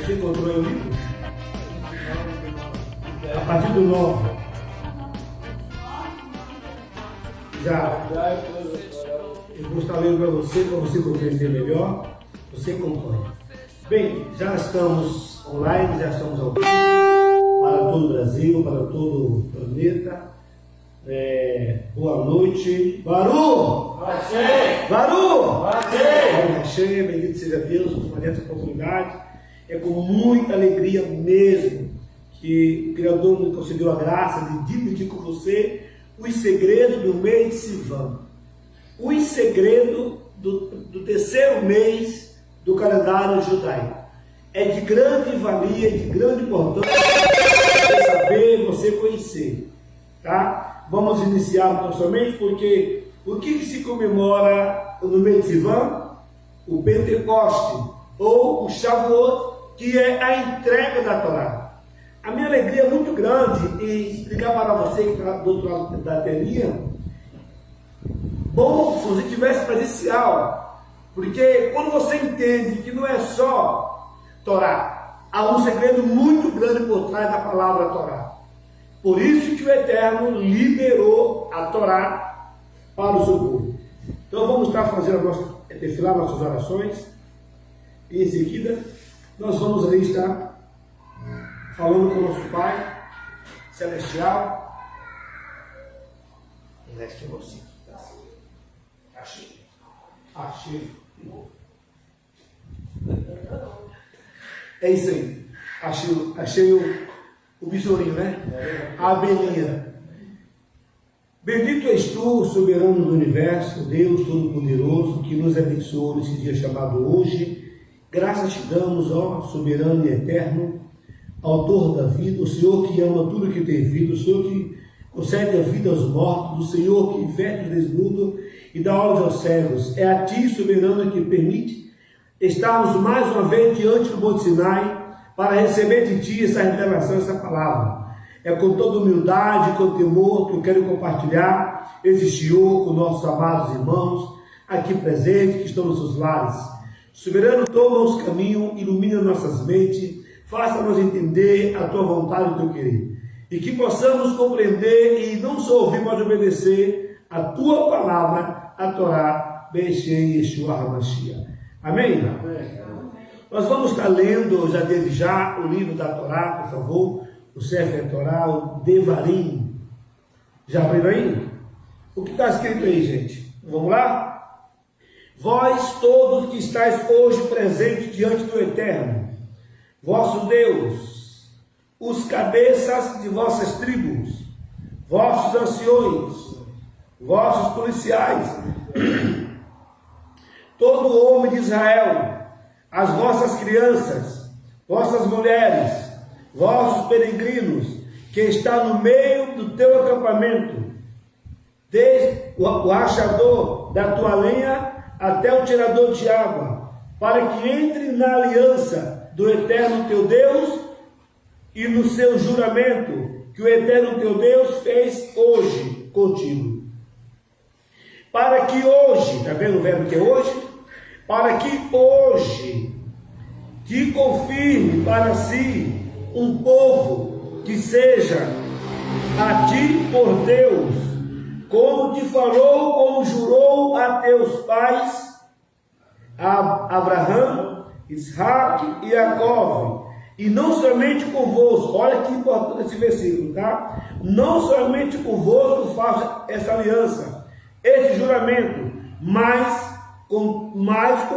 Você encontrou aí o livro? A partir do 9. Já. Eu vou estar lendo para você compreender melhor. Você acompanha. Bem, já estamos online, já estamos ao vivo para todo o Brasil, para todo o planeta. Boa noite. Baru! Baru! Bendito seja Deus por essa oportunidade. É com muita alegria mesmo que o Criador nos concedeu a graça de dividir com você os segredos do mês de Sivan. Os segredos do terceiro mês do calendário judaico. É de grande valia, de grande importância você saber, você conhecer. Tá? Vamos iniciar então somente porque o que se comemora no mês de Sivan? O Pentecoste ou o Shavuot, que é a entrega da Torá. A minha alegria é muito grande em explicar para você que está do outro lado da telinha. Bom se você tivesse presencial, porque quando você entende que não é só Torá, há um segredo muito grande por trás da palavra Torá. Por isso que o Eterno liberou a Torá para o seu povo. Então vamos estar fazendo desfilar nossas orações e em seguida nós vamos ali estar falando com o nosso Pai Celestial. Achei. É isso aí. Achei o besourinho, né? A abelhinha. Bendito és tu, soberano do universo, Deus Todo-Poderoso, que nos abençoou nesse dia chamado hoje. Graças te damos, ó soberano e eterno, autor da vida, o Senhor que ama tudo que tem vida, o Senhor que concede a vida aos mortos, o Senhor que veste o desnudo e dá olhos aos cegos. É a ti, soberano, que permite estarmos mais uma vez diante do Monte Sinai para receber de ti essa revelação, essa palavra. É com toda humildade, com temor que eu quero compartilhar esse Senhor com nossos amados irmãos aqui presentes, que estão nos seus lares. Soberano, toma os caminhos, ilumina nossas mentes, faça-nos entender a tua vontade e o teu querer. E que possamos compreender e não só ouvir, mas obedecer a tua palavra, a Torá, Beshei Yeshua HaMashiach. Amém? Amém. Nós vamos estar lendo, já desde já, o livro da Torá, por favor, o Sefer Torá, o Devarim. Já abriram aí? O que está escrito aí, gente? Vamos lá? Vós todos que estáis hoje presentes diante do Eterno, vosso Deus, os cabeças de vossas tribos, vossos anciões, vossos policiais, todo homem de Israel, as vossas crianças, vossas mulheres, vossos peregrinos, que está no meio do teu acampamento, desde o rachador da tua lenha até o tirador de água, para que entre na aliança do Eterno teu Deus e no seu juramento que o Eterno teu Deus fez hoje contigo. Para que hoje, está vendo o verbo que é hoje? Para que hoje te confirme para si um povo que seja a ti por Deus, como te falou, como jurou a teus pais, a Abraão, Isaac e Jacó, e não somente convosco. Olha que importante esse versículo, tá? Não somente convosco faço essa aliança, esse juramento, mas com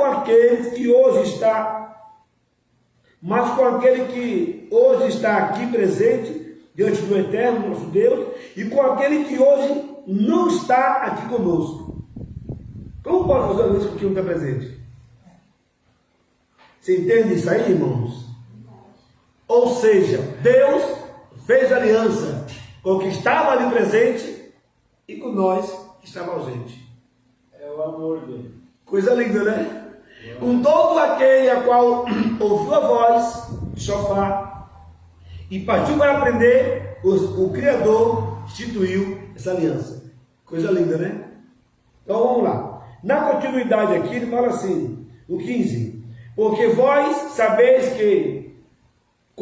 aqueles que hoje com aquele que hoje está aqui presente diante do Eterno, nosso Deus, e com aquele que hoje não está aqui conosco. Como pode fazer isso com quem não está presente? Você entende isso aí, irmãos? Ou seja, Deus fez aliança com o que estava ali presente e com nós que estava ausente. É o amor dele. Coisa linda, né? Com todo aquele a qual ouviu a voz de shofar e partiu para aprender, o Criador instituiu essa aliança. Coisa linda, né? Então vamos lá. Na continuidade aqui ele fala assim, no 15: porque vós sabeis que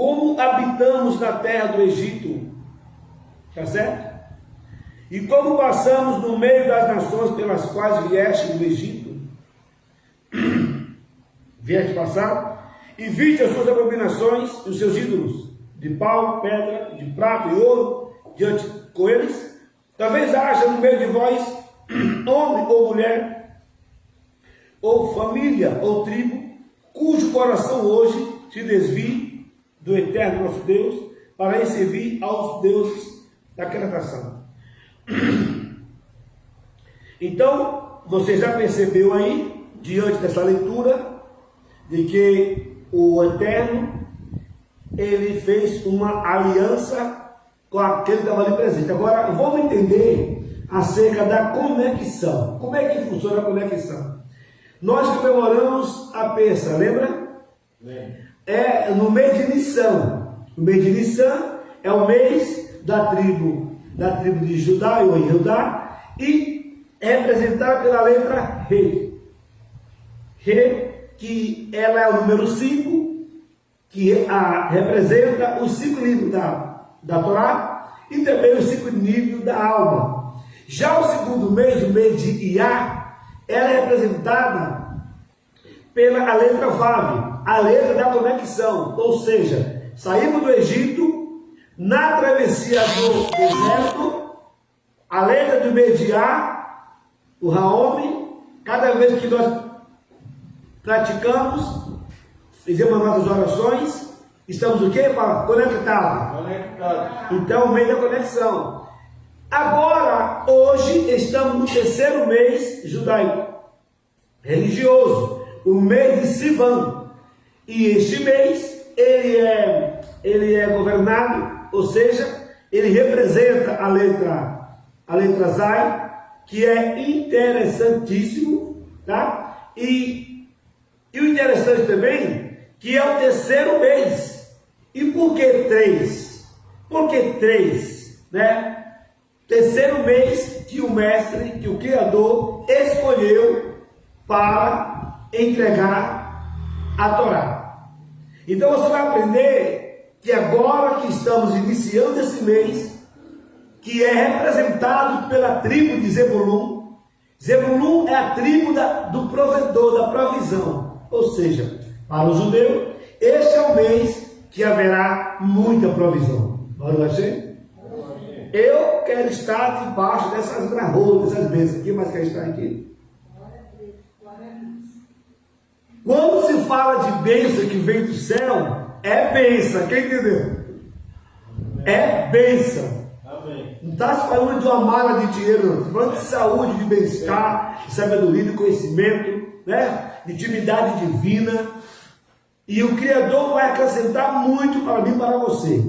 como habitamos na terra do Egito, tá certo? E como passamos no meio das nações pelas quais vieste do Egito, vieste passar, e viste as suas abominações e os seus ídolos, de pau, pedra, de prata e ouro, diante com eles, talvez haja no meio de vós, homem ou mulher, ou família, ou tribo, cujo coração hoje se desvie do eterno nosso Deus, para ir servir aos deuses daquela nação. Então, você já percebeu aí, diante dessa leitura, de que o Eterno, ele fez uma aliança com aquele que estava ali presente. Agora, vamos entender acerca da conexão. Como é que funciona a conexão? Nós comemoramos a Pêssah, lembra? É no mês de Nissan. O mês de Nissan é o mês da tribo de Judá ou Judá, e é representado pela letra Re. Re, que ela é o número 5, que representa os 5 livros da Torá, e também os 5 níveis da alma. Já o segundo mês, o mês de Iá, ela é representada pela letra Vav, a letra da conexão, ou seja, saímos do Egito, na travessia do deserto, a letra do mês de Iá, o Raome, cada vez que nós praticamos, fizemos nossas orações, estamos o quê? Conectados. Então, o mês da conexão. Agora, hoje, estamos no terceiro mês judaico, religioso, o mês de Sivan. E este mês, ele é governado, ou seja, ele representa a letra Zai, que é interessantíssimo, tá? E o interessante também, que é o terceiro mês. E por que 3? Por que 3? Né? Terceiro mês que o mestre, que o Criador escolheu para entregar a Torá. Então você vai aprender que agora que estamos iniciando esse mês, que é representado pela tribo de Zebulun. Zebulun é a tribo do provedor, da provisão. Ou seja, para o judeu, este é o mês que haverá muita provisão. Baruch Hashem? Eu quero estar debaixo dessas graúdas, dessas bênçãos. Quem mais quer estar aqui? Quando se fala de bênção que vem do céu, é bênção. Quem entendeu? É bênção. Não está se falando de uma mala de dinheiro, não. Está falando de saúde, de bem-estar, de sabedoria, de conhecimento, né? De intimidade divina. E o Criador vai acrescentar muito para mim e para você.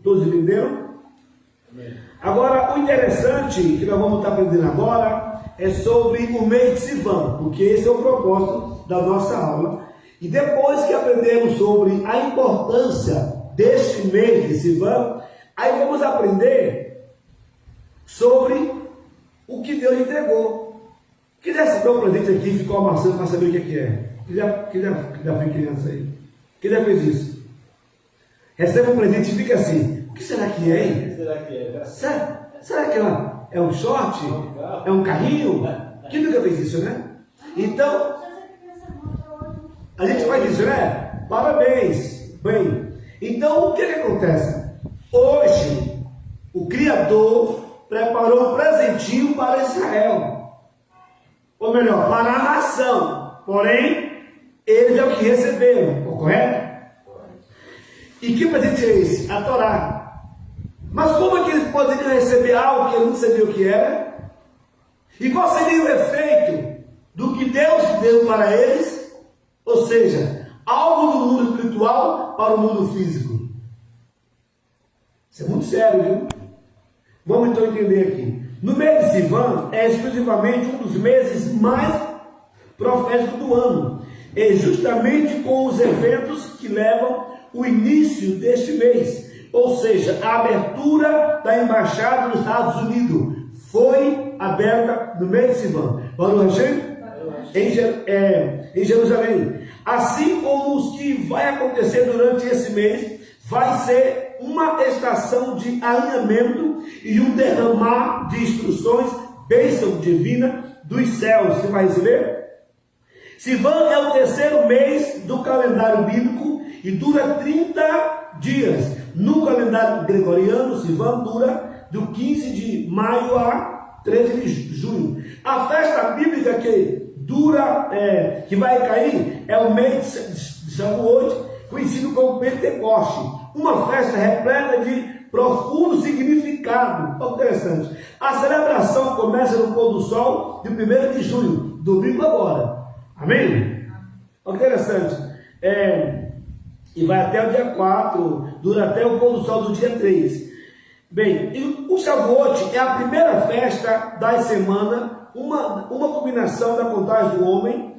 Todos entenderam? Agora, o interessante que nós vamos estar aprendendo agora é sobre o mês de Sivan, porque esse é o propósito da nossa aula. E depois que aprendemos sobre a importância deste mês de Sivan, aí vamos aprender sobre o que Deus entregou. Quem já recebeu um presente aqui e ficou amassando para saber o que é? Quem já foi criança aí? Quem já fez isso? Recebe um presente e fica assim: o que será que é, hein? Será que é um short? É um carrinho? Quem nunca fez isso, né? Então, a gente faz isso, né? Parabéns! Bem, então o que acontece? Hoje, o Criador preparou um presentinho para Israel. Ou melhor, para a nação. Porém, eles é o que receberam, correto? E que presente é esse? A Torá. Mas como é que eles poderiam receber algo que eles não sabiam o que era? E qual seria o efeito do que Deus deu para eles? Ou seja, algo do mundo espiritual para o mundo físico. Isso é muito sério, viu? Vamos então entender aqui. No mês de Sivan é exclusivamente um dos meses mais proféticos do ano. É justamente com os eventos que levam o início deste mês. Ou seja, a abertura da embaixada dos Estados Unidos foi aberta no mês de Sivan. Baruch Hashem? Em Jerusalém. Assim como os que vai acontecer durante esse mês vai ser uma estação de alinhamento e um derramar de instruções, bênção divina dos céus. Você vai receber? Sivan é o terceiro mês do calendário bíblico e dura 30 dias. No calendário gregoriano, Sivan dura do 15 de maio a 13 de junho. A festa bíblica que dura, que vai cair, é o mês de Shavuot, conhecido como Pentecoste. Uma festa repleta de profundo significado. Olha que interessante. A celebração começa no pôr do sol de 1º de junho, domingo agora. Amém? Olha que interessante. E vai até o dia 4, dura até o pôr do sol do dia 3. Bem, e o Shavuot é a primeira festa da semana, uma combinação da contagem do homem,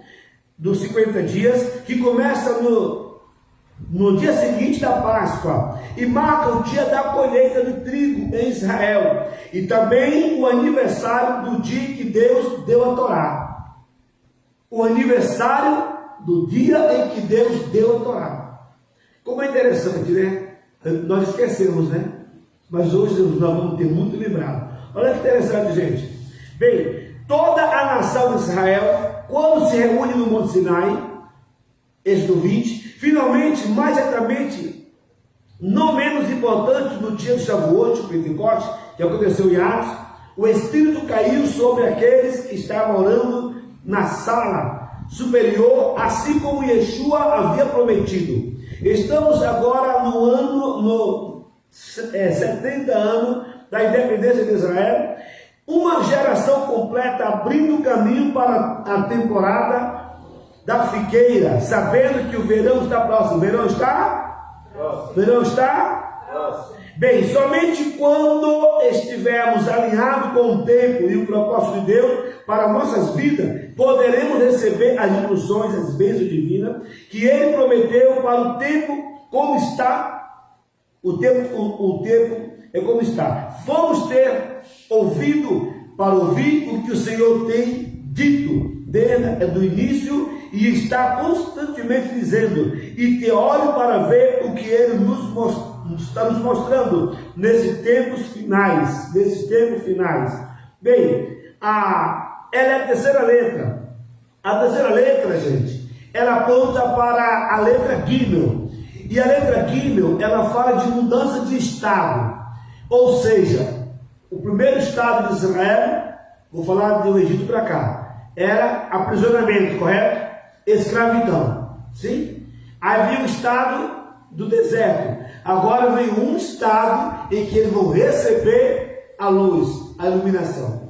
dos 50 dias, que começa no dia seguinte da Páscoa, e marca o dia da colheita do trigo em Israel, e também o aniversário do dia que Deus deu a Torá. O aniversário do dia em que Deus deu a Torá. Como é interessante, né? Nós esquecemos, né? Mas hoje nós vamos ter muito lembrado. Olha que interessante, gente. Bem, toda a nação de Israel, quando se reúne no Monte Sinai, Êxodo 20, finalmente, mais exatamente, não menos importante, no dia do Shavuot, o Pentecoste, que aconteceu em Atos, o Espírito caiu sobre aqueles que estavam orando na sala superior, assim como Yeshua havia prometido. Estamos agora no 70 anos da independência de Israel, uma geração completa abrindo o caminho para a temporada da figueira, sabendo que o verão está próximo. O verão está? Próximo. Verão está? Próximo. Bem, somente quando estivermos alinhados com o tempo e o propósito de Deus para nossas vidas, poderemos receber as instruções, as bênçãos divinas que Ele prometeu para o tempo como está. O tempo é como está. Vamos ter ouvido para ouvir o que o Senhor tem dito desde o início e está constantemente dizendo, e ter olho para ver o que Ele está nos mostrando nesses tempos finais. Bem, ela é a terceira letra. A terceira letra, gente, ela aponta para a letra Gimel. E a letra Gimel, ela fala de mudança de estado. Ou seja, o primeiro estado de Israel, vou falar do Egito para cá, era aprisionamento, correto? Escravidão, sim? Havia o estado do deserto. Agora vem um estado em que eles vão receber a luz, a iluminação.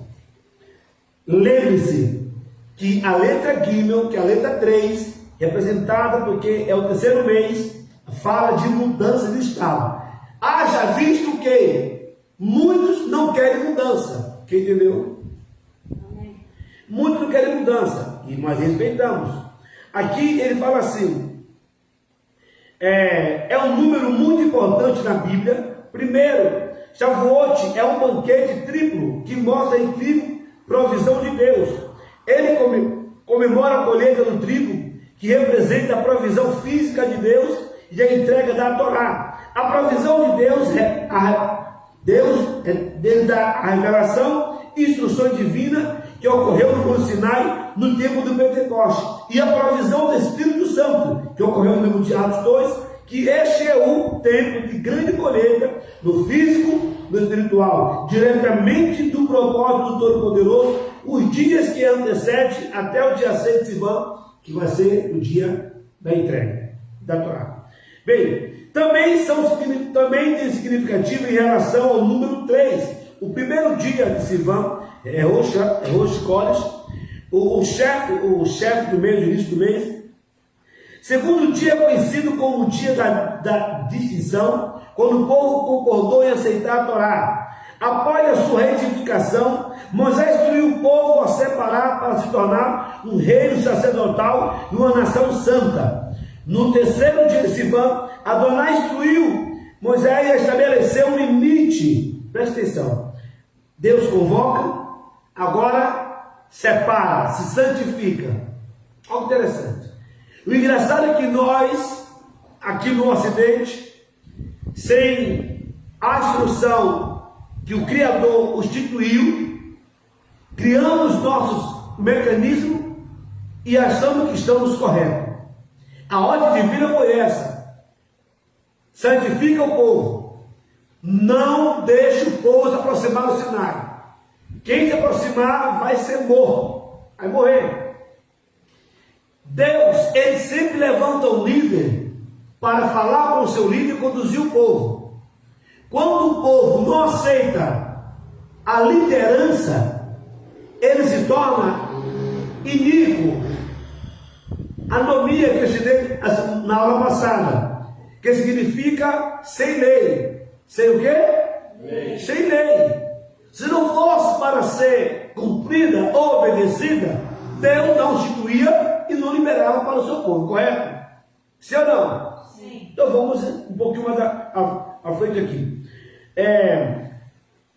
Lembre-se que a letra Gimel, que é a letra 3, representada porque é o terceiro mês, fala de mudança de estado. Haja visto que muitos não querem mudança. Quem entendeu? Amém. Muitos não querem mudança. E nós respeitamos. Aqui ele fala assim. É um número muito importante na Bíblia. Primeiro, Shavuot é um banquete triplo que mostra a incrível provisão de Deus. Ele comemora a colheita do trigo, que representa a provisão física de Deus, e a entrega da Torá. A provisão de Deus desde a revelação e instruções divinas que ocorreu no Monte Sinai no tempo do Pentecoste, e a provisão do Espírito Santo que ocorreu no livro de Atos 2, que este é o tempo de grande colheita no físico, no espiritual, diretamente do propósito do Todo-Poderoso, os dias que antecedem até o dia 6 de Sivan, que vai ser o dia da entrega da Torá. Bem, também tem significativo em relação ao número 3. O primeiro dia de Sivan é Rosh Chodesh, o chefe do mês, o início do mês. Segundo dia conhecido como o dia da distinção, quando o povo concordou em aceitar a Torá. Após a sua retificação, Moisés instruiu o povo a separar para se tornar um reino sacerdotal e uma nação santa. No terceiro dia de Sivan, Adonai instruiu Moisés a estabelecer um limite. Presta atenção. Deus convoca, agora separa, se santifica. Algo interessante. O engraçado é que nós, aqui no Ocidente, sem a instrução que o Criador instituiu, criamos nossos mecanismos e achamos que estamos corretos. A ordem divina foi essa: santifica o povo, não deixe o povo se aproximar do Sinai. Quem se aproximar vai ser morto, vai morrer. Deus, ele sempre levanta um líder para falar com o seu líder e conduzir o povo. Quando o povo não aceita a liderança, ele se torna iníquo. Anomia que eu ensinei na aula passada, que significa sem lei. Sem o quê? Lei. Sem lei. Se não fosse para ser cumprida ou obedecida, Deus não instituía e não liberava para o seu povo, correto? Sim ou não? Sim. Então vamos um pouquinho mais à frente aqui.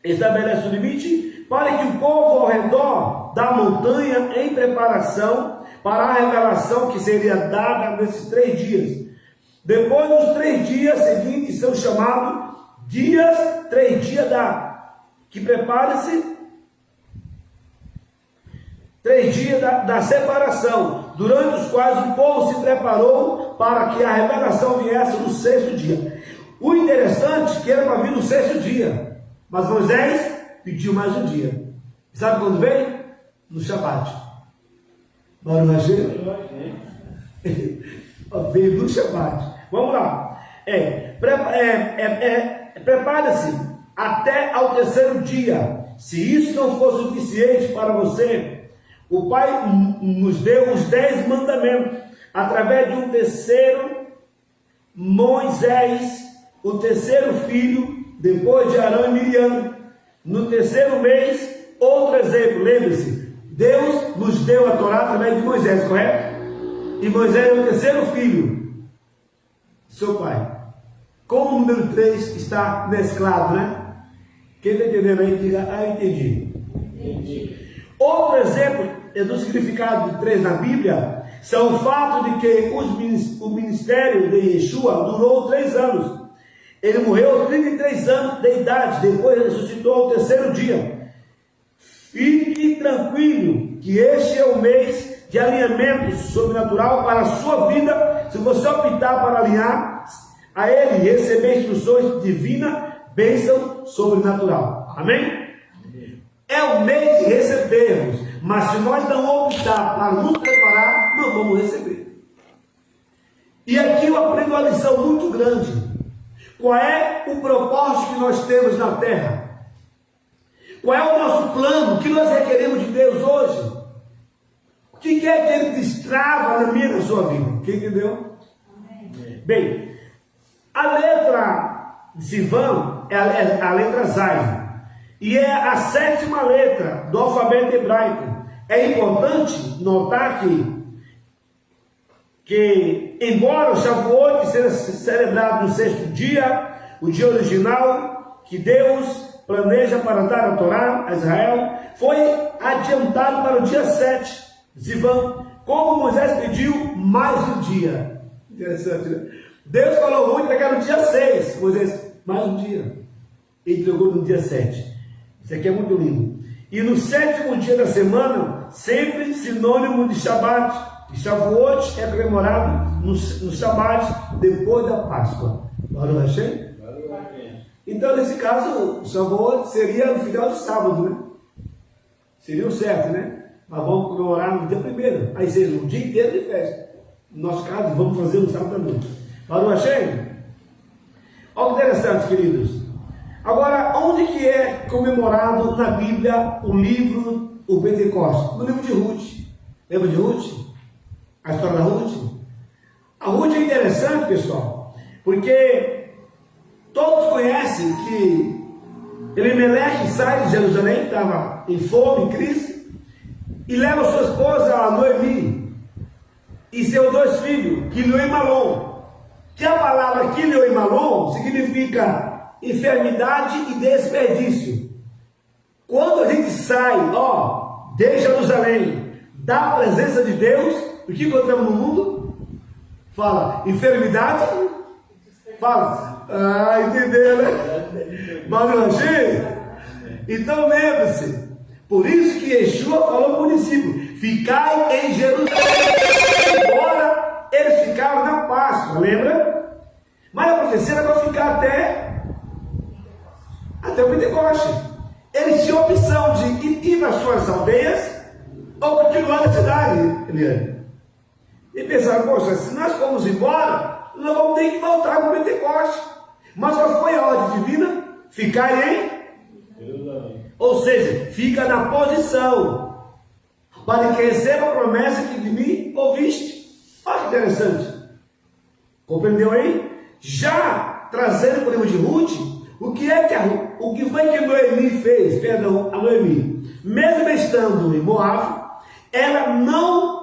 Estabelece o limite para que o povo ao redor da montanha em preparação para a revelação que seria dada nesses 3 dias. Depois dos 3 dias seguintes são chamados dias, 3 dias que prepare-se, 3 dias da separação, durante os quais o povo se preparou para que a revelação viesse no 6º dia. O interessante é que era para vir no 6º dia, mas Moisés pediu mais um dia. Sabe quando veio? No Shabat. Bora imagina? Veio no Shabat. Vamos lá. Prepare-se até ao 3º dia. Se isso não for suficiente para você, o Pai nos deu os 10 mandamentos através de um terceiro, Moisés, o 3º filho, depois de Arão e Miriam. No 3º mês, outro exemplo, lembre-se, Deus nos deu a Torá através de Moisés, correto? E Moisés é o 3º filho do seu pai. Como o número 3 está mesclado, né? Quem está entendendo aí, diga, entendi. Entendi. Outro exemplo do significado de 3 na Bíblia são o fato de que o ministério de Yeshua durou 3 anos. Ele morreu aos 33 anos de idade, depois ressuscitou ao 3º dia. Fique tranquilo que este é o mês de alinhamento sobrenatural para a sua vida. Se você optar para alinhar a ele, receber instruções divinas, bênção sobrenatural. Amém? É o mês de recebermos, mas se nós não optar para nos preparar, não vamos receber. E aqui eu aprendo uma lição muito grande. Qual é o propósito que nós temos na terra? Qual é o nosso plano? O que nós requeremos de Deus hoje? O que é que Ele destrava na minha e na sua vida? Quem entendeu? Amém. Bem, a letra de Sivan é a letra Zayin, e é a 7ª letra do alfabeto hebraico. É importante notar que embora o Shavuot seja celebrado no 6º dia, o dia original que Deus planeja para dar a Torá a Israel, foi adiantado para o dia 7, Sivan, como Moisés pediu mais um dia. Interessante, né? Deus falou, vou entregar no dia 6, Moisés, mais um dia. Ele entregou no dia 7. Isso aqui é muito lindo. E no 7º dia da semana, sempre sinônimo de Shabat. E Shavuot é comemorado no Shabat, depois da Páscoa. Baruch Hashem? Então, nesse caso, o Shavuot seria no final de sábado, né? Seria o certo, né? Mas vamos comemorar no dia 1º. Aí seja um dia inteiro de festa. No nosso caso, vamos fazer no sábado à noite. Baruch Hashem? Olha que interessante, queridos. Agora, onde que é comemorado na Bíblia o livro, o Pentecostes? No livro de Ruth. Lembra de Ruth? A história da Ruth? A Ruth é interessante, pessoal, porque todos conhecem que Elimeleque sai de Jerusalém, estava em fome, em crise, e leva sua esposa, a Noemi, e seus 2 filhos, Quilion e Malom. Que a palavra Quilion e Malom significa enfermidade e desperdício. Quando a gente sai, de Jerusalém, da presença de Deus, o que encontramos no mundo? Fala, enfermidade, fala, Ah, entendeu, né? Baruch Hashem? Então lembre-se, por isso que Yeshua falou para o discípulo: ficai em Jerusalém. Embora eles ficaram na Páscoa, lembra? Mas a profecia era para ficar até o Pentecoste. Eles tinham a opção de ir para suas aldeias ou continuar na cidade, Eliane. E pensaram: poxa, se nós formos embora, nós vamos ter que voltar para o Pentecoste. Mas qual foi a ordem divina? Ficar em Jerusalém. Ou seja, fica na posição, para que receba a promessa que de mim ouviste. Olha que interessante. Compreendeu aí? Já trazendo para o livro de Ruth, o que foi que Noemi fez? Perdão, a Noemi, mesmo estando em Moab, ela não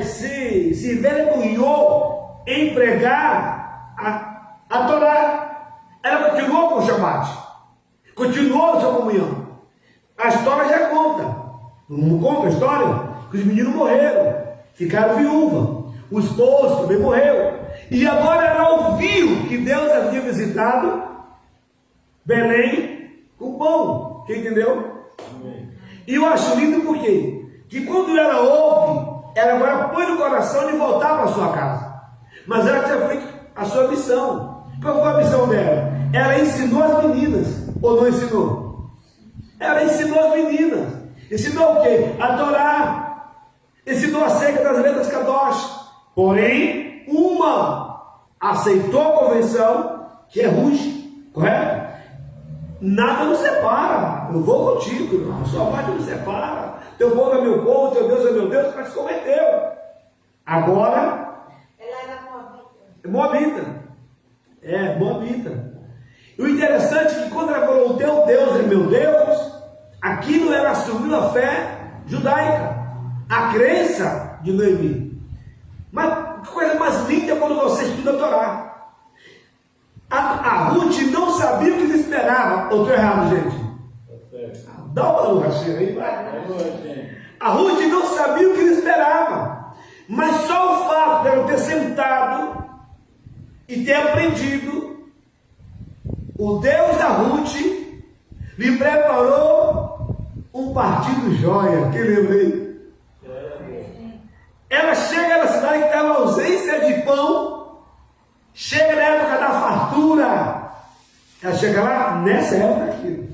se vergonhou em pregar a Torá. Ela continuou com o Shabat, continuou a sua comunhão. A história já conta. Não conta a história? Que os meninos morreram, ficaram viúvas, o esposo também morreu. E agora ela ouviu que Deus havia visitado Belém com pão. Quem entendeu? Amém. E eu acho lindo porque que quando ela ouve, ela agora põe no coração de voltar para a sua casa. Mas ela tinha feito a sua missão. Qual foi a missão dela? Ela ensinou as meninas, ou não ensinou? Ela ensinou as meninas. Ensinou o quê? A Torá. Ensinou acerca das letras Kadosh. Porém, uma aceitou a convenção, que é Ruth, correto? Nada nos separa. Eu vou contigo, irmão. Sua parte nos separa. Teu povo é meu povo, teu Deus é meu Deus, mas se converteu. Agora, ela era moabita. Moabita. Moabita. E o interessante é que quando ela falou: o teu Deus é meu Deus, aquilo ela assumiu a fé judaica, a crença de Noemi. Mas que coisa mais linda quando você estuda a Torá. A Ruth não sabia o que lhe esperava. Ou estou errado, gente? Dá uma luz aí, vai. A Ruth não sabia o que lhe esperava. Mas só o fato de ela ter sentado e ter aprendido, o Deus da Ruth lhe preparou um partido jóia. Quem lembra aí? Ela chega na cidade que estava ausência de pão, chega na época da fartura. Ela chega lá nessa época aqui.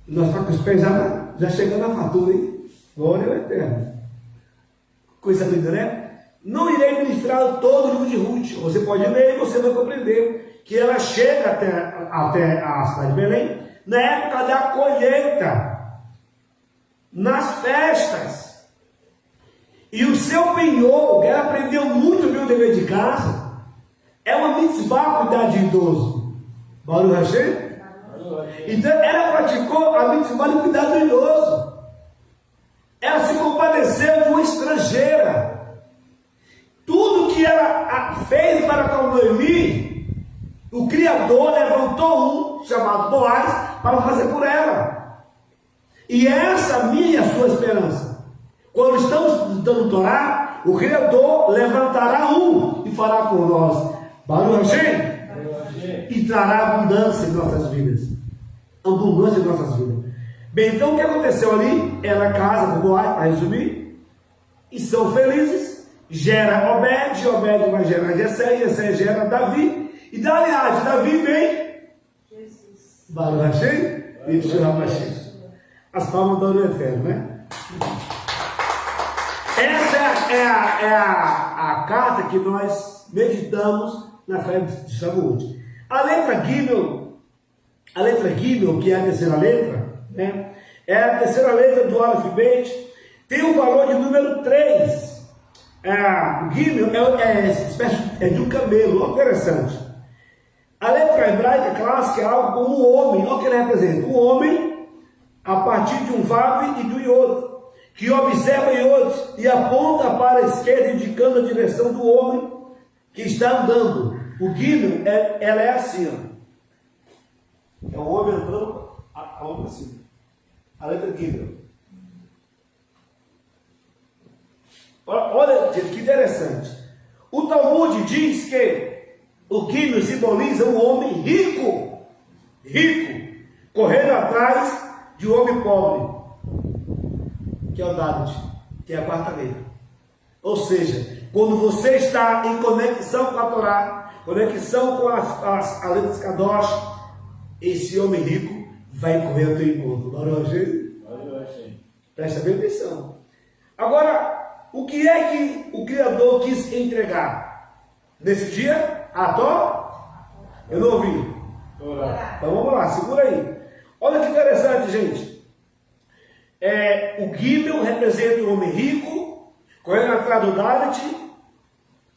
Nós estamos com os pés já chegando na fartura, hein? Glória ao Eterno. Coisa linda, né? Não irei ministrar todo o livro de Ruth. Você pode ler e você vai compreender que ela chega até a cidade de Belém na época da colheita, nas festas. E o seu penhor, ela aprendeu muito bem o dever de casa. É uma mitzvah cuidar de idoso. Baruch Hashem? Então ela praticou a mitzvah de cuidar do idoso. Ela se compadeceu de uma estrangeira. Tudo que ela fez para com Noemi, o Criador levantou um chamado Boaz para fazer por ela. E essa é a minha e a sua esperança. Quando estamos estudando Torá, o Criador levantará um e fará por nós Baruch Hashem, e trará abundância em nossas vidas. Abundância em nossas vidas. Bem, então o que aconteceu ali? Ela casa com Boaz, para resumir, e são felizes. Gera Obed, Obed vai gerar Jessé, Jessé gera Davi, e da linhagem de Davi vem Jesus. Baruch Hashem e Yeshua Mashiach. As palmas do Eterno, né? Essa é a carta que nós meditamos na fé de Shavuot. A letra Gimel, que é a terceira letra, né? É a terceira letra do alfabeto, tem o valor de número 3. Gimel é de um camelo, olha que interessante. A letra hebraica clássica é algo como um homem, olha o que ele representa: um homem a partir de um Vav e de um Iod, que observa Iod e aponta para a esquerda, indicando a direção do homem que está andando. O Gimel, ela é assim, ó. É o homem andando a outra assim. A letra Gimel. Olha, gente, que interessante. O Talmud diz que o quino simboliza um homem rico, correndo atrás de um homem pobre, que é o David, que é a quarta letra. Ou seja, quando você está em conexão com a Torá, conexão com as letras Kadosh, esse homem rico vai correr ao teu encontro. Presta bem atenção. Agora, o que é que o Criador quis entregar nesse dia? A Torá? Eu não ouvi. Então vamos lá, segura aí. Olha que interessante, gente. O Gimel representa o homem rico, correndo atrás do Dalet.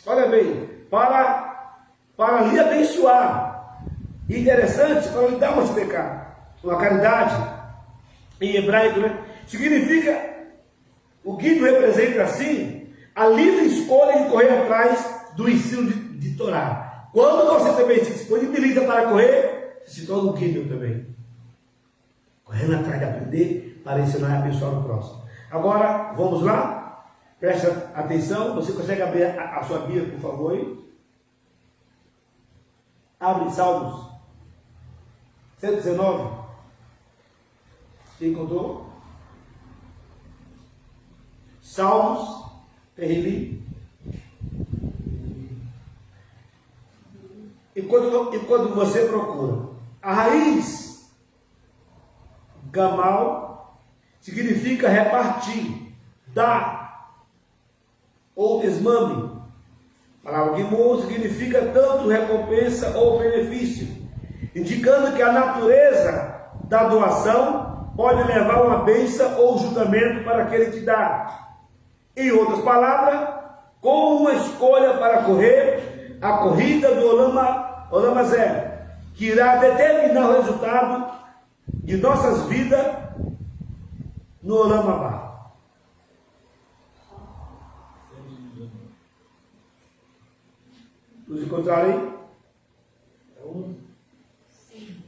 Olha bem, para lhe abençoar. Interessante, para lhe dar uma caridade. Em hebraico, né? Significa, o Gimel representa assim, a livre escolha de correr atrás do ensino de Torá. Quando você também se disponibiliza para correr, você se torna um Gimel também. Correndo atrás de aprender para ensinar e abençoar o próximo. Agora, vamos lá? Presta atenção. Você consegue abrir a sua Bíblia, por favor? Aí? Abre Salmos 119. Você encontrou? Salmos, Terrilim. Enquanto você procura, a raiz Gamal significa repartir, dar ou esmame. A palavra Gimel significa tanto recompensa ou benefício, indicando que a natureza da doação pode levar uma bênção ou julgamento para aquele que dá. Em outras palavras, como uma escolha para correr a corrida do Olam Hazé, que irá determinar o resultado de nossas vidas no Olam Abá. Nos encontrarem? Sim.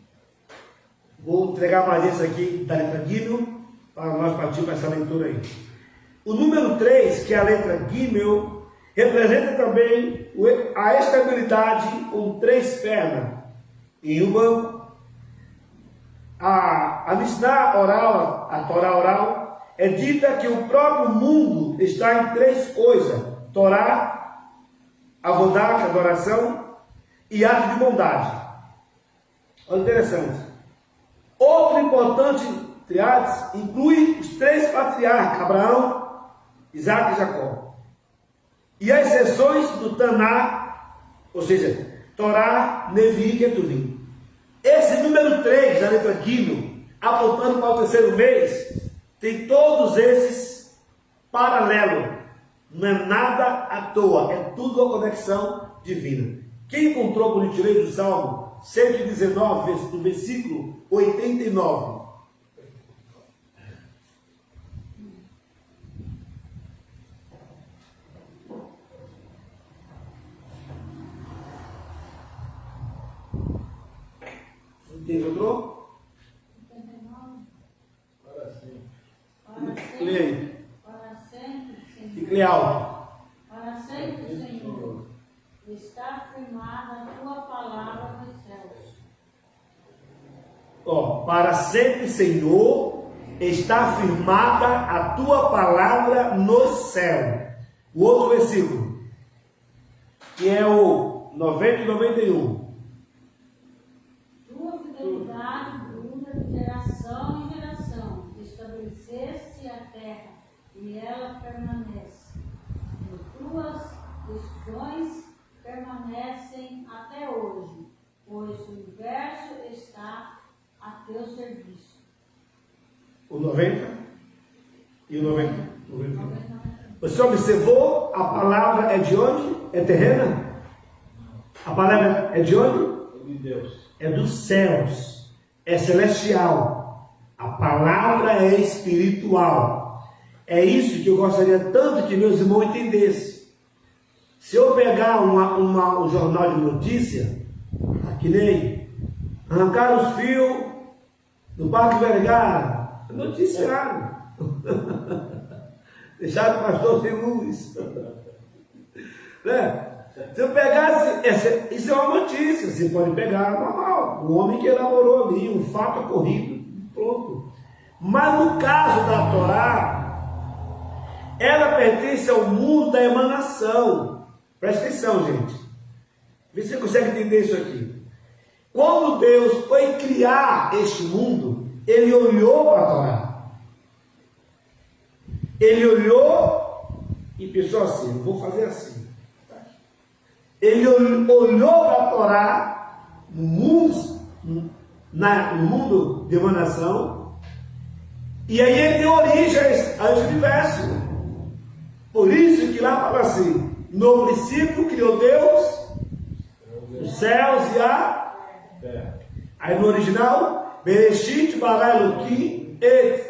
Vou entregar mais esse aqui da letra Gimel para nós partirmos essa leitura aí. O número 3, que é a letra Gimel, representa também a estabilidade com 3 pernas em um banco. A Mishnah oral, a Torá oral, é dita que o próprio mundo está em 3 coisas: Torá, Avodah, adoração, e ato de bondade. Olha, interessante. Outro importante triades inclui os 3 patriarcas: Abraão, Isaac e Jacó. E as exceções do Taná, ou seja, Torá, Nevi e Ketuvim. Esse número 3 da letra Gimel, apontando para o terceiro mês, tem todos esses paralelos. Não é nada à toa, é tudo uma conexão divina. Quem encontrou quando eu tirei do Salmo 119, do versículo 89? Encontrou? Para sim. Leia aí. Para sempre, Senhor. Fique alto. Para sempre, Senhor. Está firmada a tua palavra nos céus. Para sempre, Senhor, está firmada a tua palavra no céu. O outro versículo, que é o 90 e 91. Tua fidelidade dura de geração em geração. Estabeleceste a terra e ela permanece. E tuas decisões permanecem até hoje, pois o universo está a teu serviço. O 90 e o 90. 91. Você observou? A palavra é de onde? É terrena? A palavra é de onde? De Deus. É dos céus. É celestial. A palavra é espiritual. É isso que eu gostaria tanto que meus irmãos entendessem. Se eu pegar um jornal de notícia, que nem arrancaram os fios do Parque Vergara, noticiário. Deixaram o pastor sem luz. Né? Se eu pegasse, isso é uma notícia, você pode pegar normal, o homem que elaborou ali, um fato ocorrido, pronto. Mas no caso da Torá, ela pertence ao mundo da emanação. Presta atenção, gente. Vê se você consegue entender isso aqui. Quando Deus foi criar este mundo, Ele olhou para a Torá. Ele olhou e pensou assim, eu vou fazer assim. Ele olhou para a Torá no mundo de emanação, e aí ele deu origem a esse universo. Por isso que lá fala assim, no princípio criou Deus os céus e a terra. Aí no original, Bereshit bara Elohim et.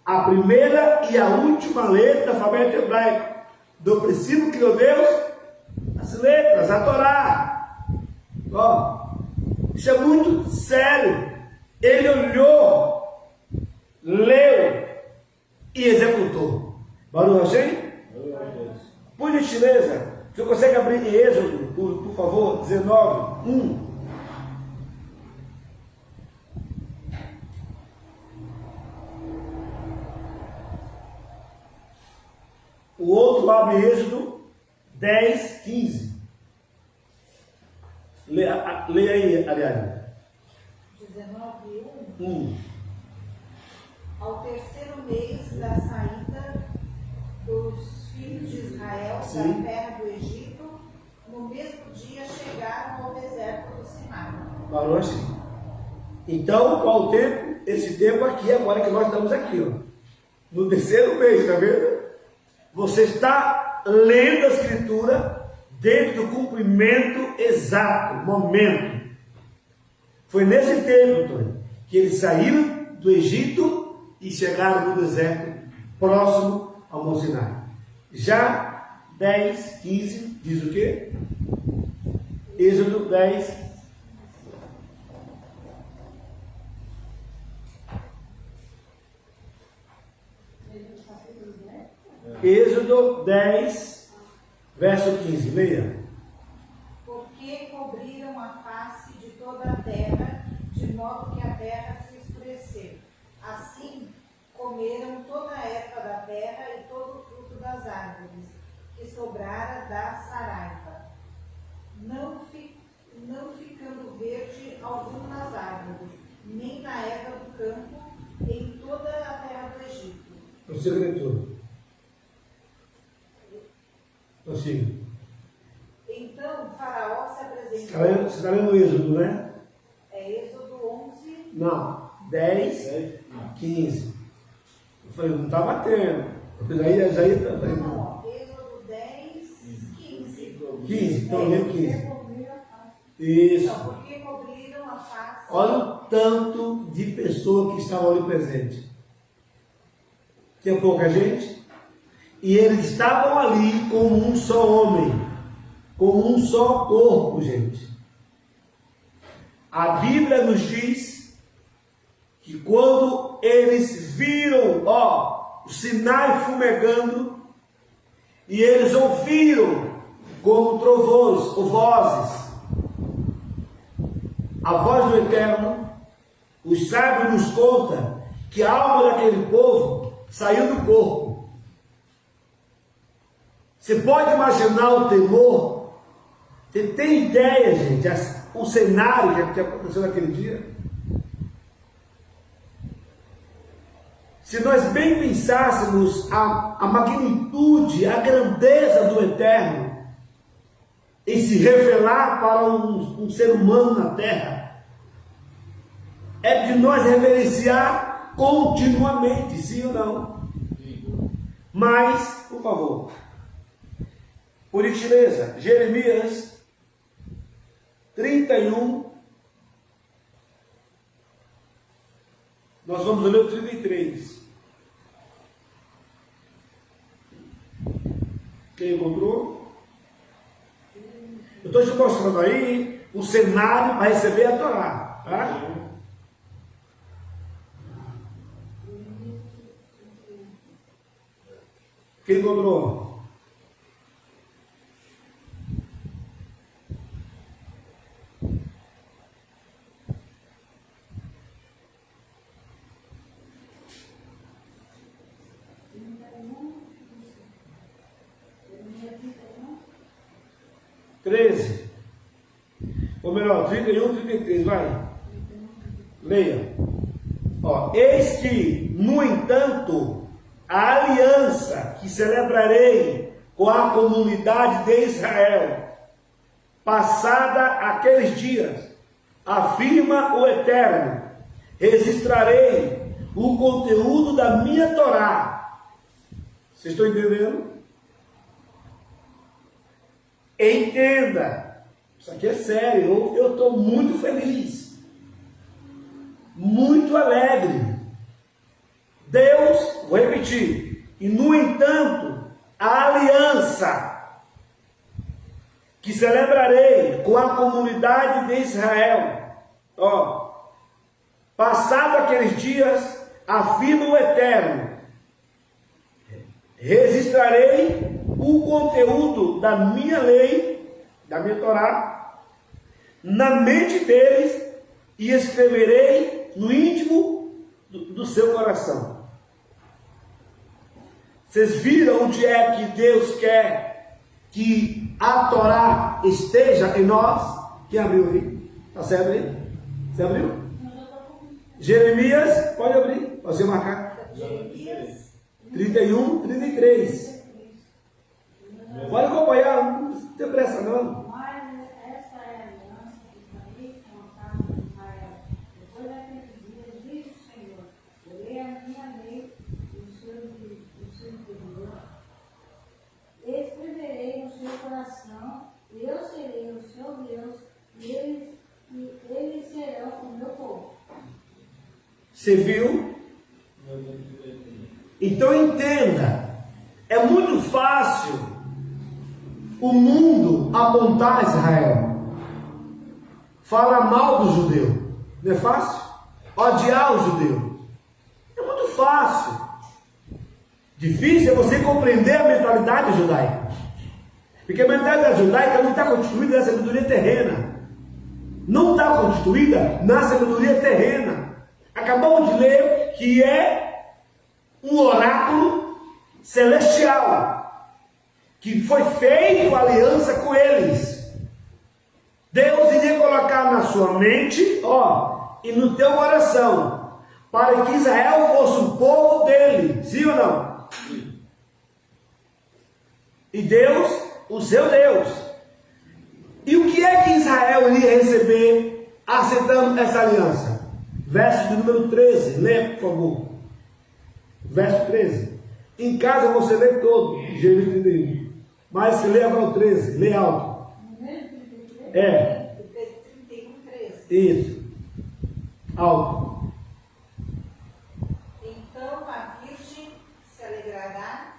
A primeira e a última letra do alfabeto hebraico. Do princípio criou Deus as letras, a Torá. Ó, isso é muito sério. Ele olhou, leu e executou. Baruch Hashem? Por gentileza, você consegue abrir em Êxodo, por favor, 19, 1. O outro abre Êxodo 10, 15. Leia aí, Ariane. 19, 1. 1. Ao terceiro mês da saída dos filhos de Israel Sim. da terra do Egito, no mesmo dia chegaram ao deserto do Sinai. Falou assim. Então, qual o tempo? Esse tempo aqui, agora que nós estamos aqui, ó. No terceiro mês, tá vendo? Você está lendo a Escritura dentro do cumprimento exato, momento. Foi nesse tempo, Antônio, que eles saíram do Egito e chegaram no deserto, próximo ao Monte Sinai. Já 10, 15, diz o quê? Êxodo 10. Êxodo 10, verso 15, leia. Porque cobriram a face de toda a terra, de modo que a terra se escureceu. Assim, comeram toda a erva da terra e todo o fruto das árvores, que sobrara da saraiva, não ficando verde algum nas árvores, nem na erva do campo, em toda a terra do Egito. Prossiga, leitor. Prossiga. Então Faraó se apresentou. Você está lendo o Êxodo, né? É Êxodo 11. Não, 10, 15. Eu falei, não está batendo. Eu falei, já ia. Não, ó, Êxodo 10, 15. 15, então lendo 15. Isso. Então, porque cobriram a face. Olha o tanto de pessoa que estavam ali presente. Tinha pouca gente. E eles estavam ali como um só homem, como um só corpo, gente. A Bíblia nos diz que quando eles viram, o Sinai fumegando, e eles ouviram como trovões ou vozes, a voz do Eterno, os sábios nos contam que a alma daquele povo saiu do corpo. Você pode imaginar o temor? Você tem ideia, gente, o cenário que aconteceu naquele dia? Se nós bem pensássemos a magnitude, a grandeza do Eterno em se revelar para um ser humano na terra, é de nós reverenciar continuamente, sim ou não? Mas, por favor, por gentileza, Jeremias 31, nós vamos ler o 33. Quem encontrou? Eu estou te mostrando aí o cenário para receber a Torá, tá? Quem encontrou? Ou melhor, 31, 33, vai. Leia. Ó, eis que, no entanto, a aliança que celebrarei com a comunidade de Israel, passada aqueles dias, afirma o Eterno, registrarei o conteúdo da minha Torá. Vocês estão entendendo? Entenda, isso aqui é sério, eu estou muito feliz, muito alegre. Deus, vou repetir, e no entanto, a aliança que celebrarei com a comunidade de Israel, ó, passado aqueles dias, afirma o Eterno, registrarei o conteúdo da minha lei, da minha Torá, na mente deles e escreverei no íntimo do seu coração. Vocês viram onde é que Deus quer que a Torá esteja em nós? Quem abriu aí? Está certo aí? Você abriu? Jeremias, pode abrir, pode marcar. Jeremias 31, 33. Pode acompanhar, não tem pressa não. Mas esta é a aliança que farei com a casa de Israel. Depois daqueles dias, diz o Senhor, porei a minha lei no seu interior, escreverei no seu coração, e eu serei o seu Deus, e eles serão o meu povo. Você viu? Então entenda, é muito fácil o mundo apontar Israel, falar mal do judeu, não é fácil? Odiar o judeu, é muito fácil. Difícil é você compreender a mentalidade judaica, porque a mentalidade judaica não está constituída na sabedoria terrena, não está constituída na sabedoria terrena. Acabamos de ler que é um oráculo celestial, que foi feito aliança com eles. Deus iria colocar na sua mente, ó, e no teu coração, para que Israel fosse o povo dele, sim ou não? E Deus, o seu Deus. E o que é que Israel iria receber aceitando essa aliança? Verso de número 13, lê por favor. Verso 13. Em casa você lê todo, Jeremias 31. Mas se lê agora o 13, lê alto. É. 31, 13. Isso. Alto. Então a virgem se alegrará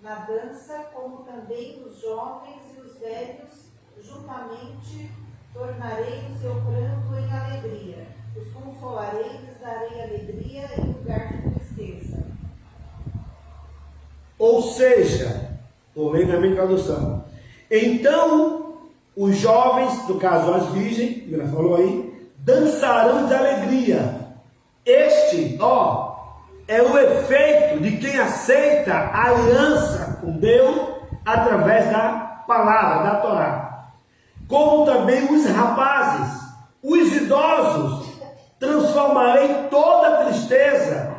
na dança, como também os jovens e os velhos, juntamente tornarei o seu pranto em alegria. Os consolarei, lhes darei alegria em lugar de tristeza. Ou seja, vou ler na minha tradução. Então, os jovens, no caso as virgens, que ela falou aí, dançarão de alegria. Este, ó, é o efeito de quem aceita a aliança com Deus através da palavra, da Torá. Como também os rapazes, os idosos, transformarei toda a tristeza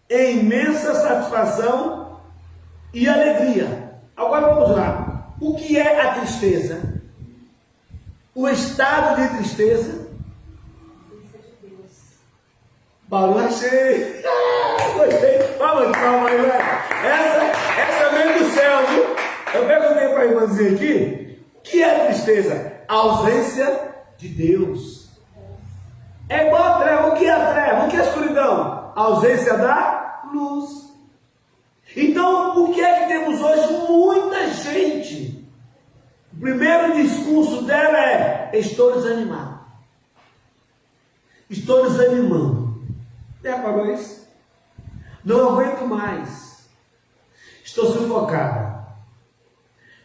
em imensa satisfação e alegria. Agora vamos lá. O que é a tristeza? O estado de tristeza? Barulho achei. Gostei. Palma, aí, velho. Essa veio do céu, viu? Eu perguntei para a irmãzinha aqui. O que é tristeza? A ausência de Deus. É igual a treva. O que é a treva? O que é a escuridão? A ausência da luz. Então, o que é que temos hoje? Muita gente. O primeiro discurso dela é: estou desanimado. Estou desanimando. Já parou isso? Não aguento mais. Estou sufocada.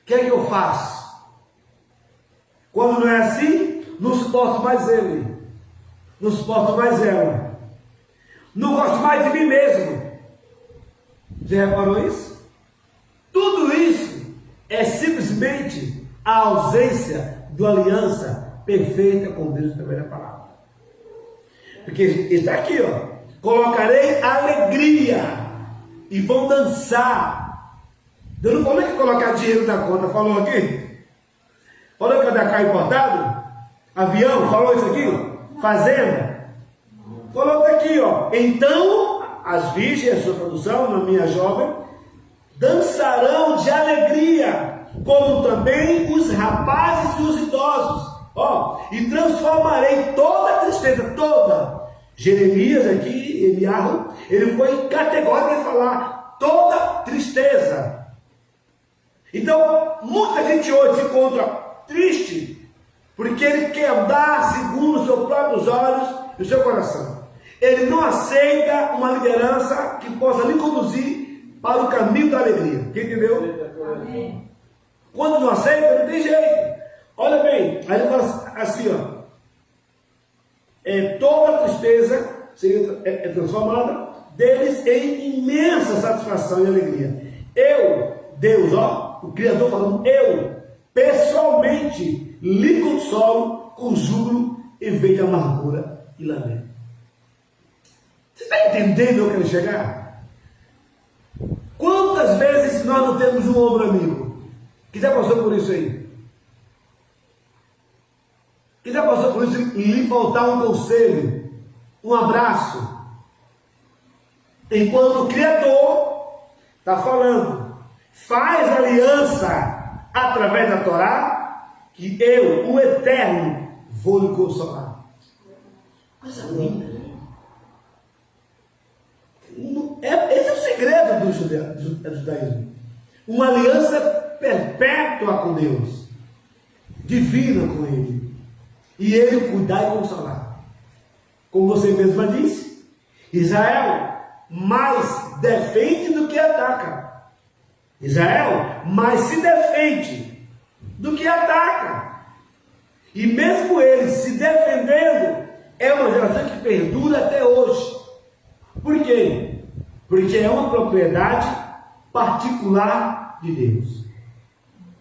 O que é que eu faço? Quando não é assim, não suporto mais ele. Não suporto mais ela. Não gosto mais de mim mesmo. Já reparou isso? Tudo isso é simplesmente a ausência da aliança perfeita com Deus através da palavra. Porque está aqui, ó. Colocarei alegria e vão dançar. Deus não falou que colocar dinheiro na conta, falou aqui? Falou que ia dar carro importado? Avião, falou isso aqui? Fazenda? Falou aqui, ó. Então, as virgens, a sua tradução, na minha jovem, dançarão de alegria, como também os rapazes e os idosos. Ó, e transformarei toda a tristeza, toda. Jeremias aqui, Eliarro, ele foi categórico em falar toda tristeza. Então, muita gente hoje se encontra triste, porque ele quer andar segundo os seus próprios olhos e o seu coração. Ele não aceita uma liderança que possa lhe conduzir para o caminho da alegria. Quem entendeu? Amém. Quando não aceita, não tem jeito. Olha bem, aí ele fala assim, ó. Toda tristeza seria transformada deles em imensa satisfação e alegria. Eu, Deus, ó, o Criador falando, eu, pessoalmente, lhe consolo com júbilo e vejo amargura e lamento. Você está entendendo onde eu quero chegar? Quantas vezes nós não temos um ombro amigo? Que já passou por isso aí? Que já passou por isso e lhe faltar um conselho, um abraço? Enquanto o Criador está falando, faz aliança através da Torá, que eu, o Eterno, vou lhe consolar. Coisa linda. Esse é o segredo do judaísmo. Uma aliança perpétua com Deus, divina com Ele, e Ele cuidar e consolar. Como você mesma disse, Israel mais defende do que ataca. Israel mais se defende do que ataca. E mesmo ele se defendendo, é uma geração que perdura até hoje. Por quê? Porque é uma propriedade particular de Deus.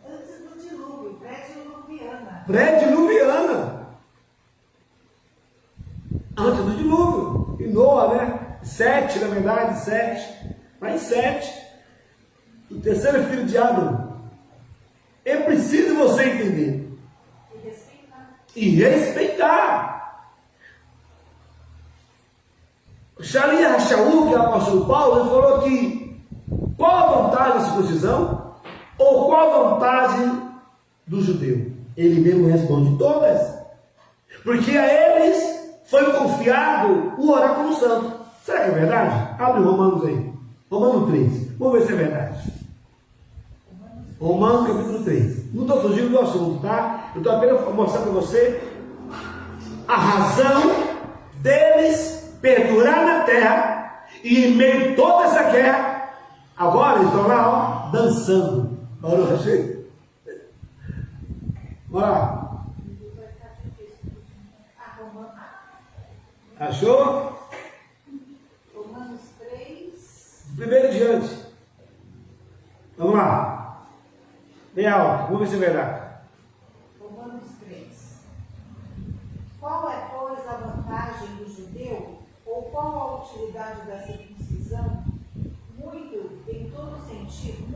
Antes do dilúvio, pré-diluviana. Pré-diluviana. Antes do dilúvio. E Noa, né? 7, na verdade, 7. Mais 7. O terceiro filho de Adão. É preciso você entender. E respeitar. E respeitar. Shali Rachaú, que é o apóstolo Paulo, ele falou que qual a vantagem da circuncisão? Ou qual a vantagem do judeu? Ele mesmo responde todas. Porque a eles foi confiado o oráculo santo. Será que é verdade? Abre Romanos aí. Romanos 3. Vamos ver se é verdade. Romanos capítulo 3. Não estou fugindo do assunto, tá? Eu estou apenas mostrando para você a razão deles perdurar na terra, e em meio a toda essa guerra, agora eles estão lá, ó, dançando. Olha, achei. Bora lá. Achou? Romanos 3. Primeiro em diante. Vamos lá. Bem alto, vamos ver se é verdade. Romanos 3. Qual é, pois, a vantagem do judeu? Ou qual a utilidade da circuncisão? Muito em todo sentido,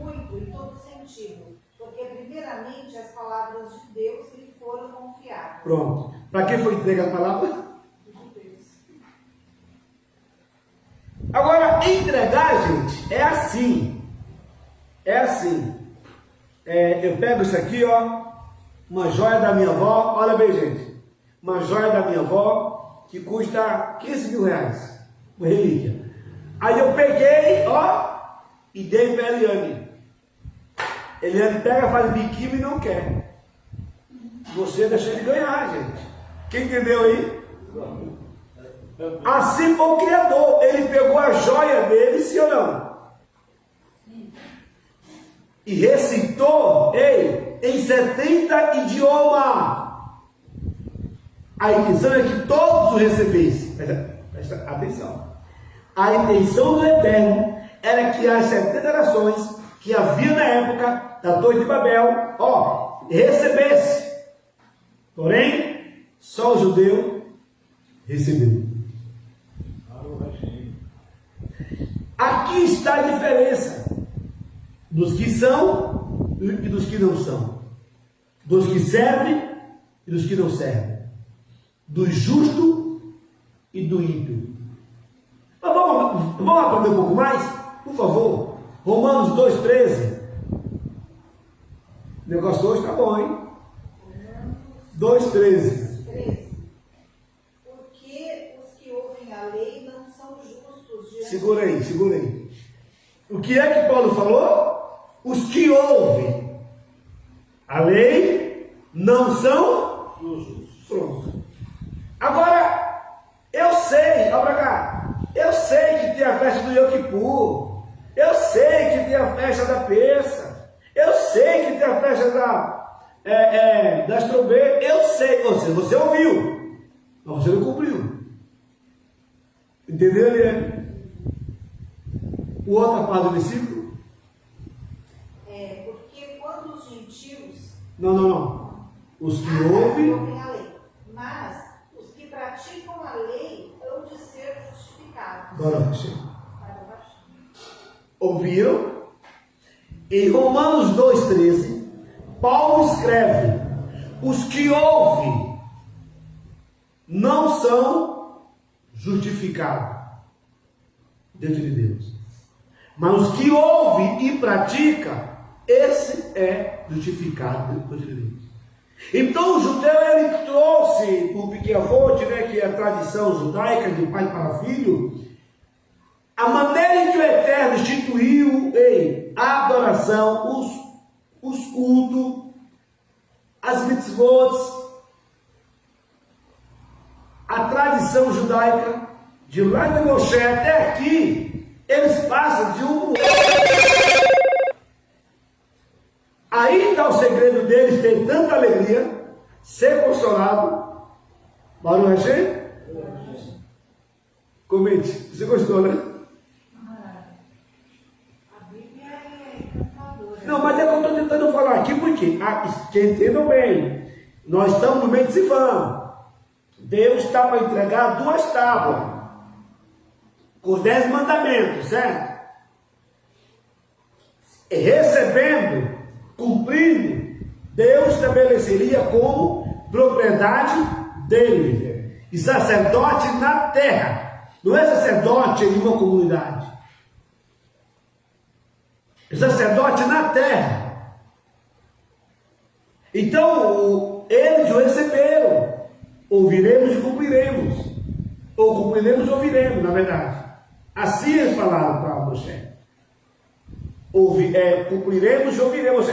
porque primeiramente as palavras de Deus lhe foram confiadas. Pronto. Para quem foi entregue a palavra? Dos judeus. Agora, entregar, gente, é assim. É assim. Eu pego isso aqui, ó. Uma joia da minha avó. Olha bem, gente. Uma joia da minha avó que custa 15 mil reais. Uma relíquia. Aí eu peguei, ó, e dei para Eliane. Eliane pega, faz biquíni e não quer. Você deixou de ganhar, gente. Quem entendeu aí? Assim foi o Criador. Ele pegou a joia dele, sim ou não? E recitou, em 70 idiomas. A intenção é que todos o recebessem. Presta atenção. A intenção do Eterno era que as 70 nações que havia na época da Torre de Babel, recebesse. Porém, Só o judeu recebeu. Aqui está a diferença dos que são e dos que não são, dos que servem e dos que não servem, do justo e do ímpio. Mas vamos aprender um pouco mais? Por favor, Romanos 2,13. O negócio hoje está bom, hein? 2,13. 13. Porque os que ouvem a lei não são justos diante Segura aí. O que é que Paulo falou? Os que ouvem a lei não são justos. Pronto. Agora, eu sei, olha pra cá, eu sei que tem a festa do Yom Kippur, eu sei que tem a festa da Peça, eu sei que tem a festa das trombetas, eu sei, você ouviu, mas você não cumpriu. Entendeu, Eliane? O outra parte do versículo? porque quando os gentios Não. Os que ouvem. ouvem a lei, mas os que praticam a lei hão de ser justificados. Agora, ouviram? Em Romanos 2,13, Paulo escreve: os que ouvem não são justificados diante de Deus, mas os que ouvem e praticam, esse é justificado diante de Deus. Então o judeu, ele trouxe o Piquet-Avot, que é a tradição judaica de pai para filho, a maneira em que o Eterno instituiu a adoração, os cultos, as mitzvot, a tradição judaica, de lá de Moshe até aqui, eles passam de um. Aí está o segredo deles ter tanta alegria, ser consolado. Baruch Hashem? Comente, você gostou, né? A Bíblia é encantadora. Não, mas é que eu estou tentando falar aqui porque, que entendam bem, nós estamos no meio de Sivan. Deus está para entregar 2 tábuas, com 10 mandamentos, certo? Recebendo, cumprindo, Deus estabeleceria como propriedade dele, e sacerdote na terra. Não é sacerdote em uma comunidade, é sacerdote na terra. Então eles o receberam. Ouviremos e cumpriremos, ou cumpriremos e ouviremos, na verdade. Assim eles falaram para Moshe. Cumpriremos e ouviremos.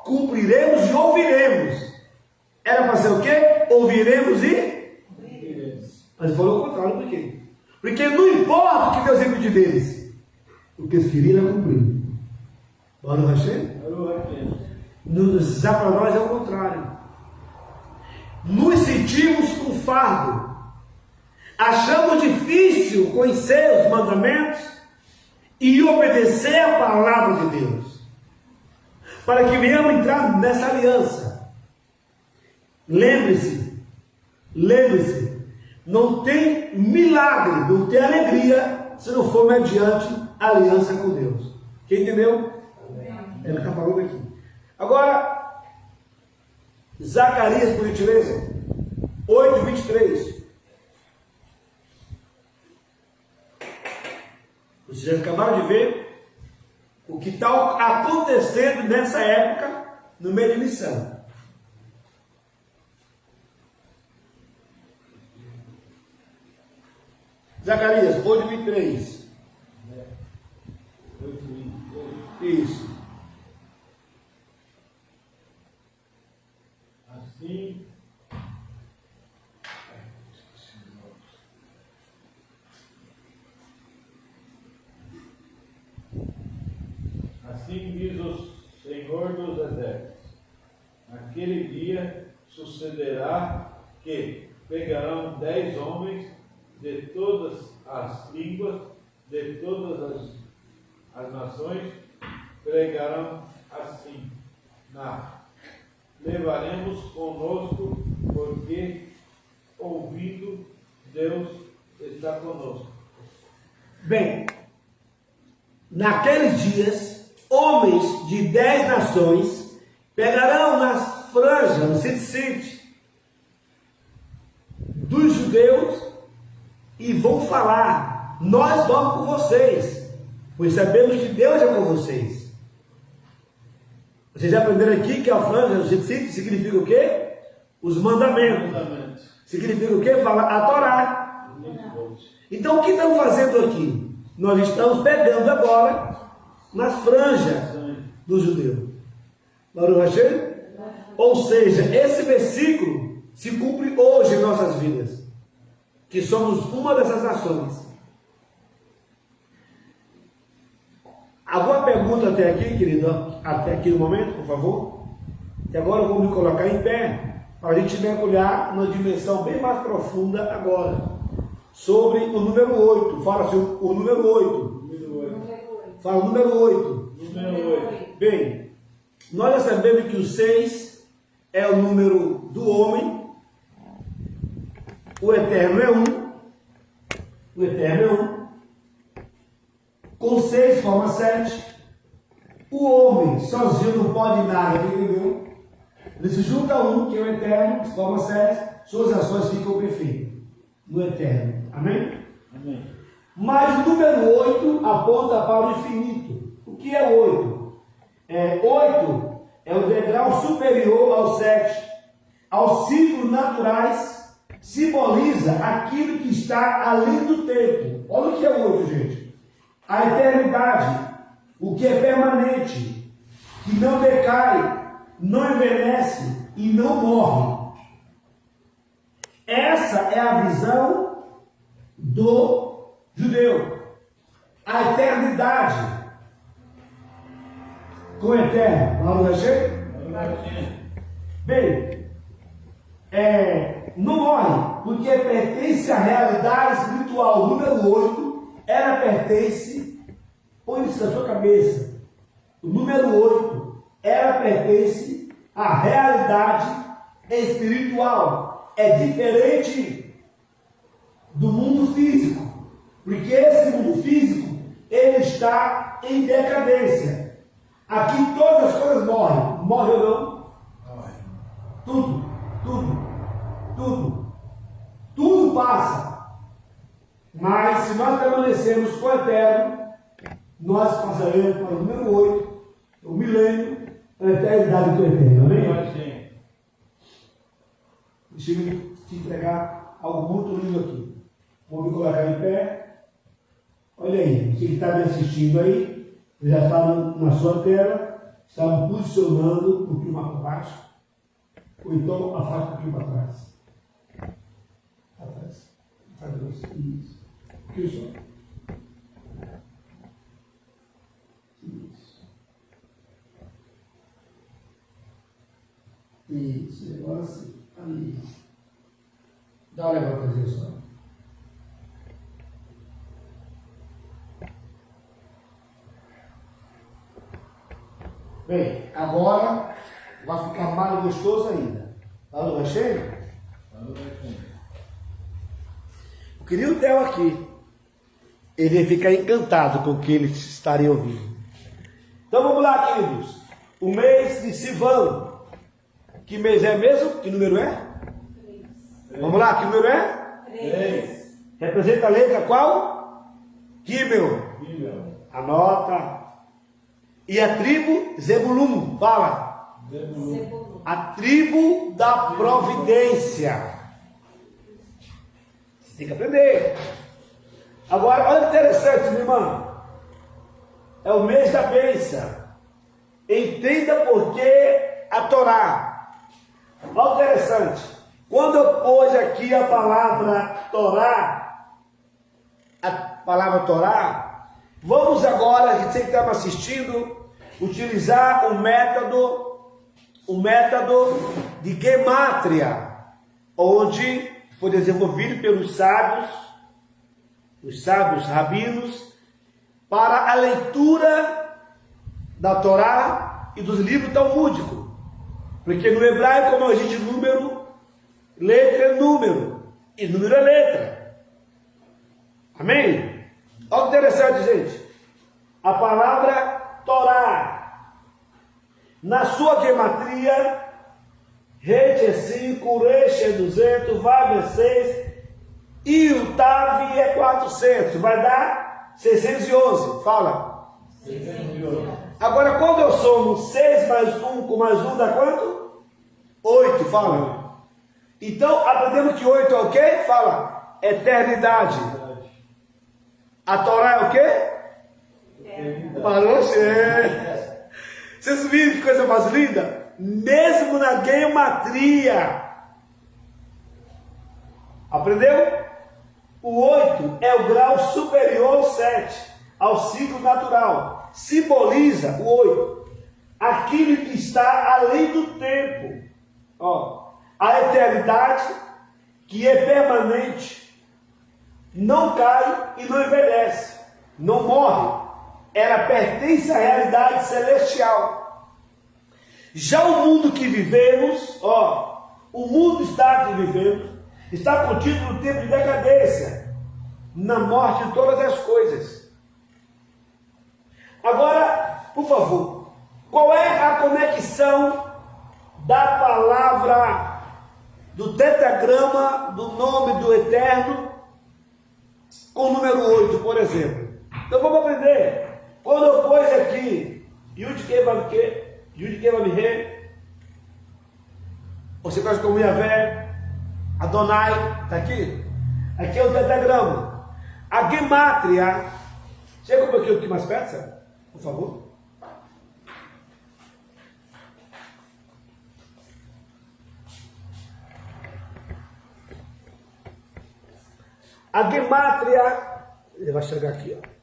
Cumpriremos e ouviremos. Era para ser o quê? Ouviremos e ouviremos. Mas ele falou o contrário, por quê? Porque não importa o que Deus ia pedir deles, o que eles queriam era cumprir. Baruch Hashem? Já para nós é o contrário. Nos sentimos com fardo, achamos difícil conhecer os mandamentos e obedecer a palavra de Deus, para que venhamos entrar nessa aliança. Lembre-se, não tem milagre, não tem alegria, se não for mediante a aliança com Deus. Quem entendeu? Ele está falando aqui. Agora, Zacarias, por gentileza, 8:23. Vocês acabaram de ver o que está acontecendo nessa época no meio de missão. Zacarias 8:23. Isso. Assim diz o Senhor dos Exércitos: naquele dia sucederá que pegarão 10 homens de todas as línguas, de todas as nações, pregarão assim: levaremos conosco, porque ouvido, Deus está conosco. Bem, naqueles dias, homens de 10 nações pegarão nas franjas, no cinte dos judeus e vão falar: nós vamos com vocês, pois sabemos que Deus é com vocês. Vocês já aprenderam aqui que a franja no cinte significa o quê? Os mandamentos. Significa o quê? Fala a Torá. Então o que estamos fazendo aqui? Nós estamos pegando agora nas franjas do judeu. Baruch Hashem? Ou seja, esse versículo se cumpre hoje em nossas vidas, que somos uma dessas nações. Alguma pergunta até aqui, querido? Até aqui no momento, por favor? E agora eu vou me colocar em pé para a gente mergulhar numa dimensão bem mais profunda agora, sobre o número 8. Fala assim, o número 8. Fala o número 8. Número 8. Bem, nós já sabemos que o 6 é o número do homem, o eterno é 1, o eterno é 1, com 6 forma 7, o homem sozinho não pode nada, entendeu? Ele se junta a 1, que é o eterno, forma 7, suas ações ficam perfeitas, no eterno, amém? Amém. Mas o número 8 aponta para o infinito. O que é 8? 8 é o degrau superior ao 7. Aos ciclos naturais, simboliza aquilo que está além do tempo. Olha o que é 8, gente. A eternidade, o que é permanente, que não decai, não envelhece e não morre. Essa é a visão do judeu. A eternidade com o eterno. Baruch Hashem? Bem, não morre, porque pertence à realidade espiritual. O número 8, ela pertence, põe isso na sua cabeça. O número 8, ela pertence à realidade espiritual. É diferente do mundo físico, porque esse mundo físico, ele está em decadência. Aqui todas as coisas morrem. Morre ou não? Tudo, tudo, tudo, tudo passa. Mas se nós permanecermos com o eterno, nós passaremos para o número 8, o milênio, a eternidade com o eterno. Amém? Deixa eu te entregar algo muito lindo aqui. Vou me colocar em pé. Olha aí, você que está me assistindo aí, já está na sua tela, está me posicionando um pouquinho mais para baixo, ou então afasta um pouquinho para trás. Atrás. Isso. Aqui só. Isso. Isso, agora sim. Ali. Dá uma levantadinha só. Bem, agora vai ficar mais gostoso ainda. Baruch Hashem? O querido Theo aqui, ele ia ficar encantado com o que ele estaria ouvindo. Então vamos lá, queridos. O mês de Sivan. Que mês é mesmo? Que número é? 3. Vamos lá, que número é? 3. Representa a letra qual? Gimel. Anota. E a tribo Zebulun, fala. Zebulun. A tribo da providência. Você tem que aprender. Agora, olha que interessante, minha irmã. É o mês da bênção. Entenda por que a Torá. Olha que interessante. Quando eu pus aqui a palavra Torá, vamos agora, você que está me assistindo, utilizar o método de Gemátria, onde foi desenvolvido pelos sábios, os sábios rabinos, para a leitura da Torá e dos livros talmúdicos. Porque no hebraico, como existe número, letra é número. E número é letra. Amém? Olha que interessante, gente. A palavra Torá, na sua gematria, Rete é 5, Reche é 200, Vav é 6 e o Tav é 400. Vai dar 611. Fala. 611. Agora, quando eu somo 6 mais 1 com mais 1 dá quanto? 8. Fala. Então, aprendemos que 8 é o quê? Fala. Eternidade. A Torá é o quê? Parou, vocês viram que coisa mais linda? Mesmo na gematria. Aprendeu? O 8 é o grau superior ao 7, ao ciclo natural. Simboliza o 8, aquilo que está além do tempo. Ó, a eternidade que é permanente, não cai e não envelhece, não morre. Ela pertence à realidade celestial. Já o mundo que vivemos, ó, o mundo está que vivemos, está contido no tempo de decadência, na morte de todas as coisas. Agora, por favor, qual é a conexão da palavra, do tetragrama, do nome do Eterno, com o número 8, por exemplo? Então vamos aprender. Quando eu pus aqui, Yud-Kei Vav-Kei, Yud-Kei Vav-He, você conhece como Yahvé, Adonai, está aqui? Aqui é o tetragrama. A gemátria, chega um pouquinho aqui mais perto, sabe? Por favor. A gemátria, ele vai chegar aqui, ó.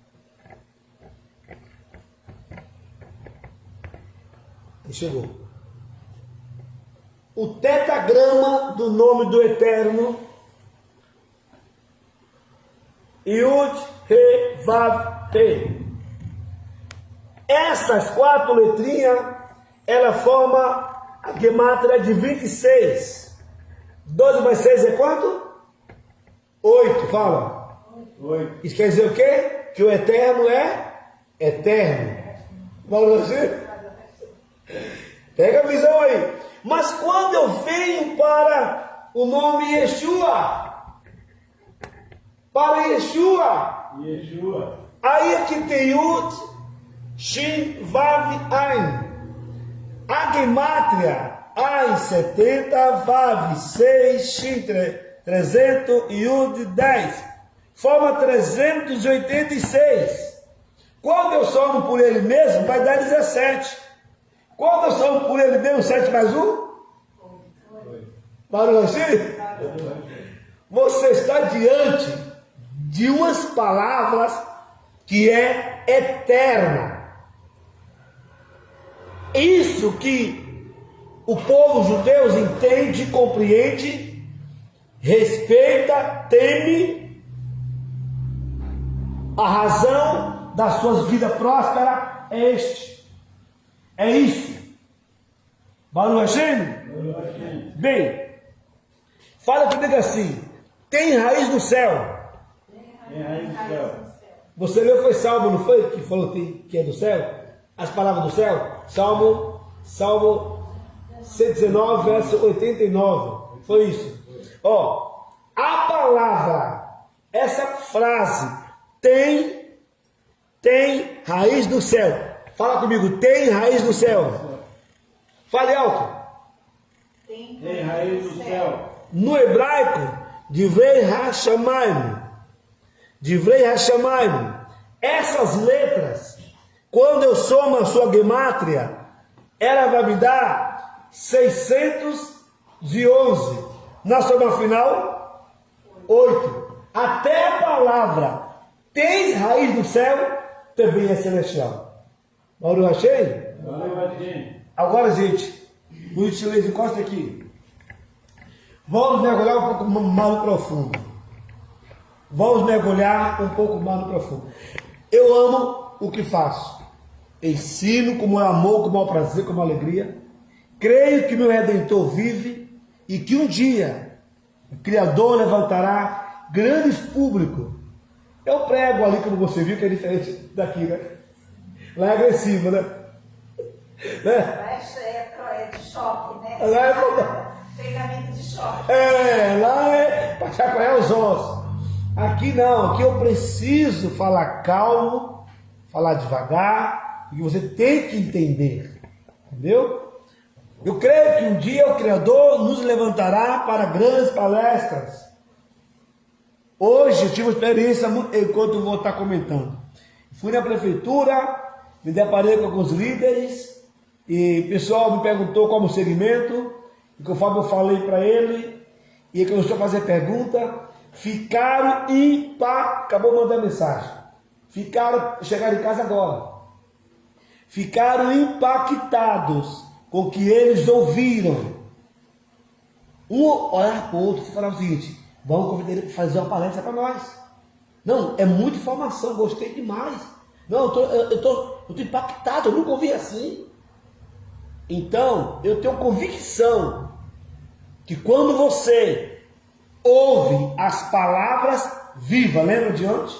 Ele chegou. O tetragrama do nome do Eterno, Yud, He, Vav, He. Essas 4 letrinhas, ela forma a gemátria de 26. 12 mais 6 é quanto? 8, fala. 8. Isso quer dizer o quê? Que o Eterno é eterno. Vamos assim? Pega a visão aí. Mas quando eu venho para o nome Yeshua, Yeshua. aí aqui tem Yud, Shin, Vav, Ain. A gemátria, Ain 70, Vav 6, Shin 300 e Yud 10. Forma 386. Quando eu somo por ele mesmo, vai dar 17. Quando eu somo por ele mesmo, 7 mais 1? Barulho assim? Você está diante de umas palavras que é eterna. Isso que o povo judeu entende, compreende, respeita, teme, a razão das suas vidas prósperas é é isso. Baruch Hashem? Bem, fala comigo assim: tem raiz no céu. Tem raiz no céu. Você leu, foi Salmo, não foi? Que falou que é do céu? As palavras do céu? Salmo 119, verso 89. Foi isso. Ó, a palavra, essa frase, tem raiz no céu. Fala comigo, tem raiz no céu. Fale alto. Tem raiz no céu. No hebraico, Divrei HaShamayim. Divrei HaShamayim. Essas letras, quando eu somo a sua gemátria, ela vai me dar 611. Na soma final, 8. Até a palavra tem raiz no céu, também é celestial. Baruch Hashem? Agora, gente, o silêncio encosta aqui. Vamos mergulhar um pouco mais no profundo. Eu amo o que faço. Ensino com meu amor, com meu prazer, com minha alegria. Creio que meu Redentor vive e que um dia O Criador levantará grandes públicos. Eu prego ali, como você viu, que é diferente daqui, né? Lá é agressivo, né? É de choque, né? Lá é... Treinamento de choque. Lá é para chacoalhar os ossos. Aqui não, aqui eu preciso falar calmo, falar devagar, e você tem que entender. Entendeu? Eu creio que um dia o Criador nos levantará para grandes palestras. Hoje eu tive uma experiência, enquanto eu vou estar comentando. Fui na prefeitura, me deparei com alguns líderes, e o pessoal me perguntou qual o segmento, e conforme eu falei para ele, e ele começou a fazer pergunta, ficaram acabou mandando mensagem. Chegaram em casa agora. Ficaram impactados com o que eles ouviram. Um olhar para o outro e falava o seguinte: vamos convidar ele para fazer uma palestra para nós. Não, é muita informação, gostei demais. Não, eu estou impactado, eu nunca ouvi assim. Então, eu tenho convicção que quando você ouve as palavras vivas, lembra de ontem?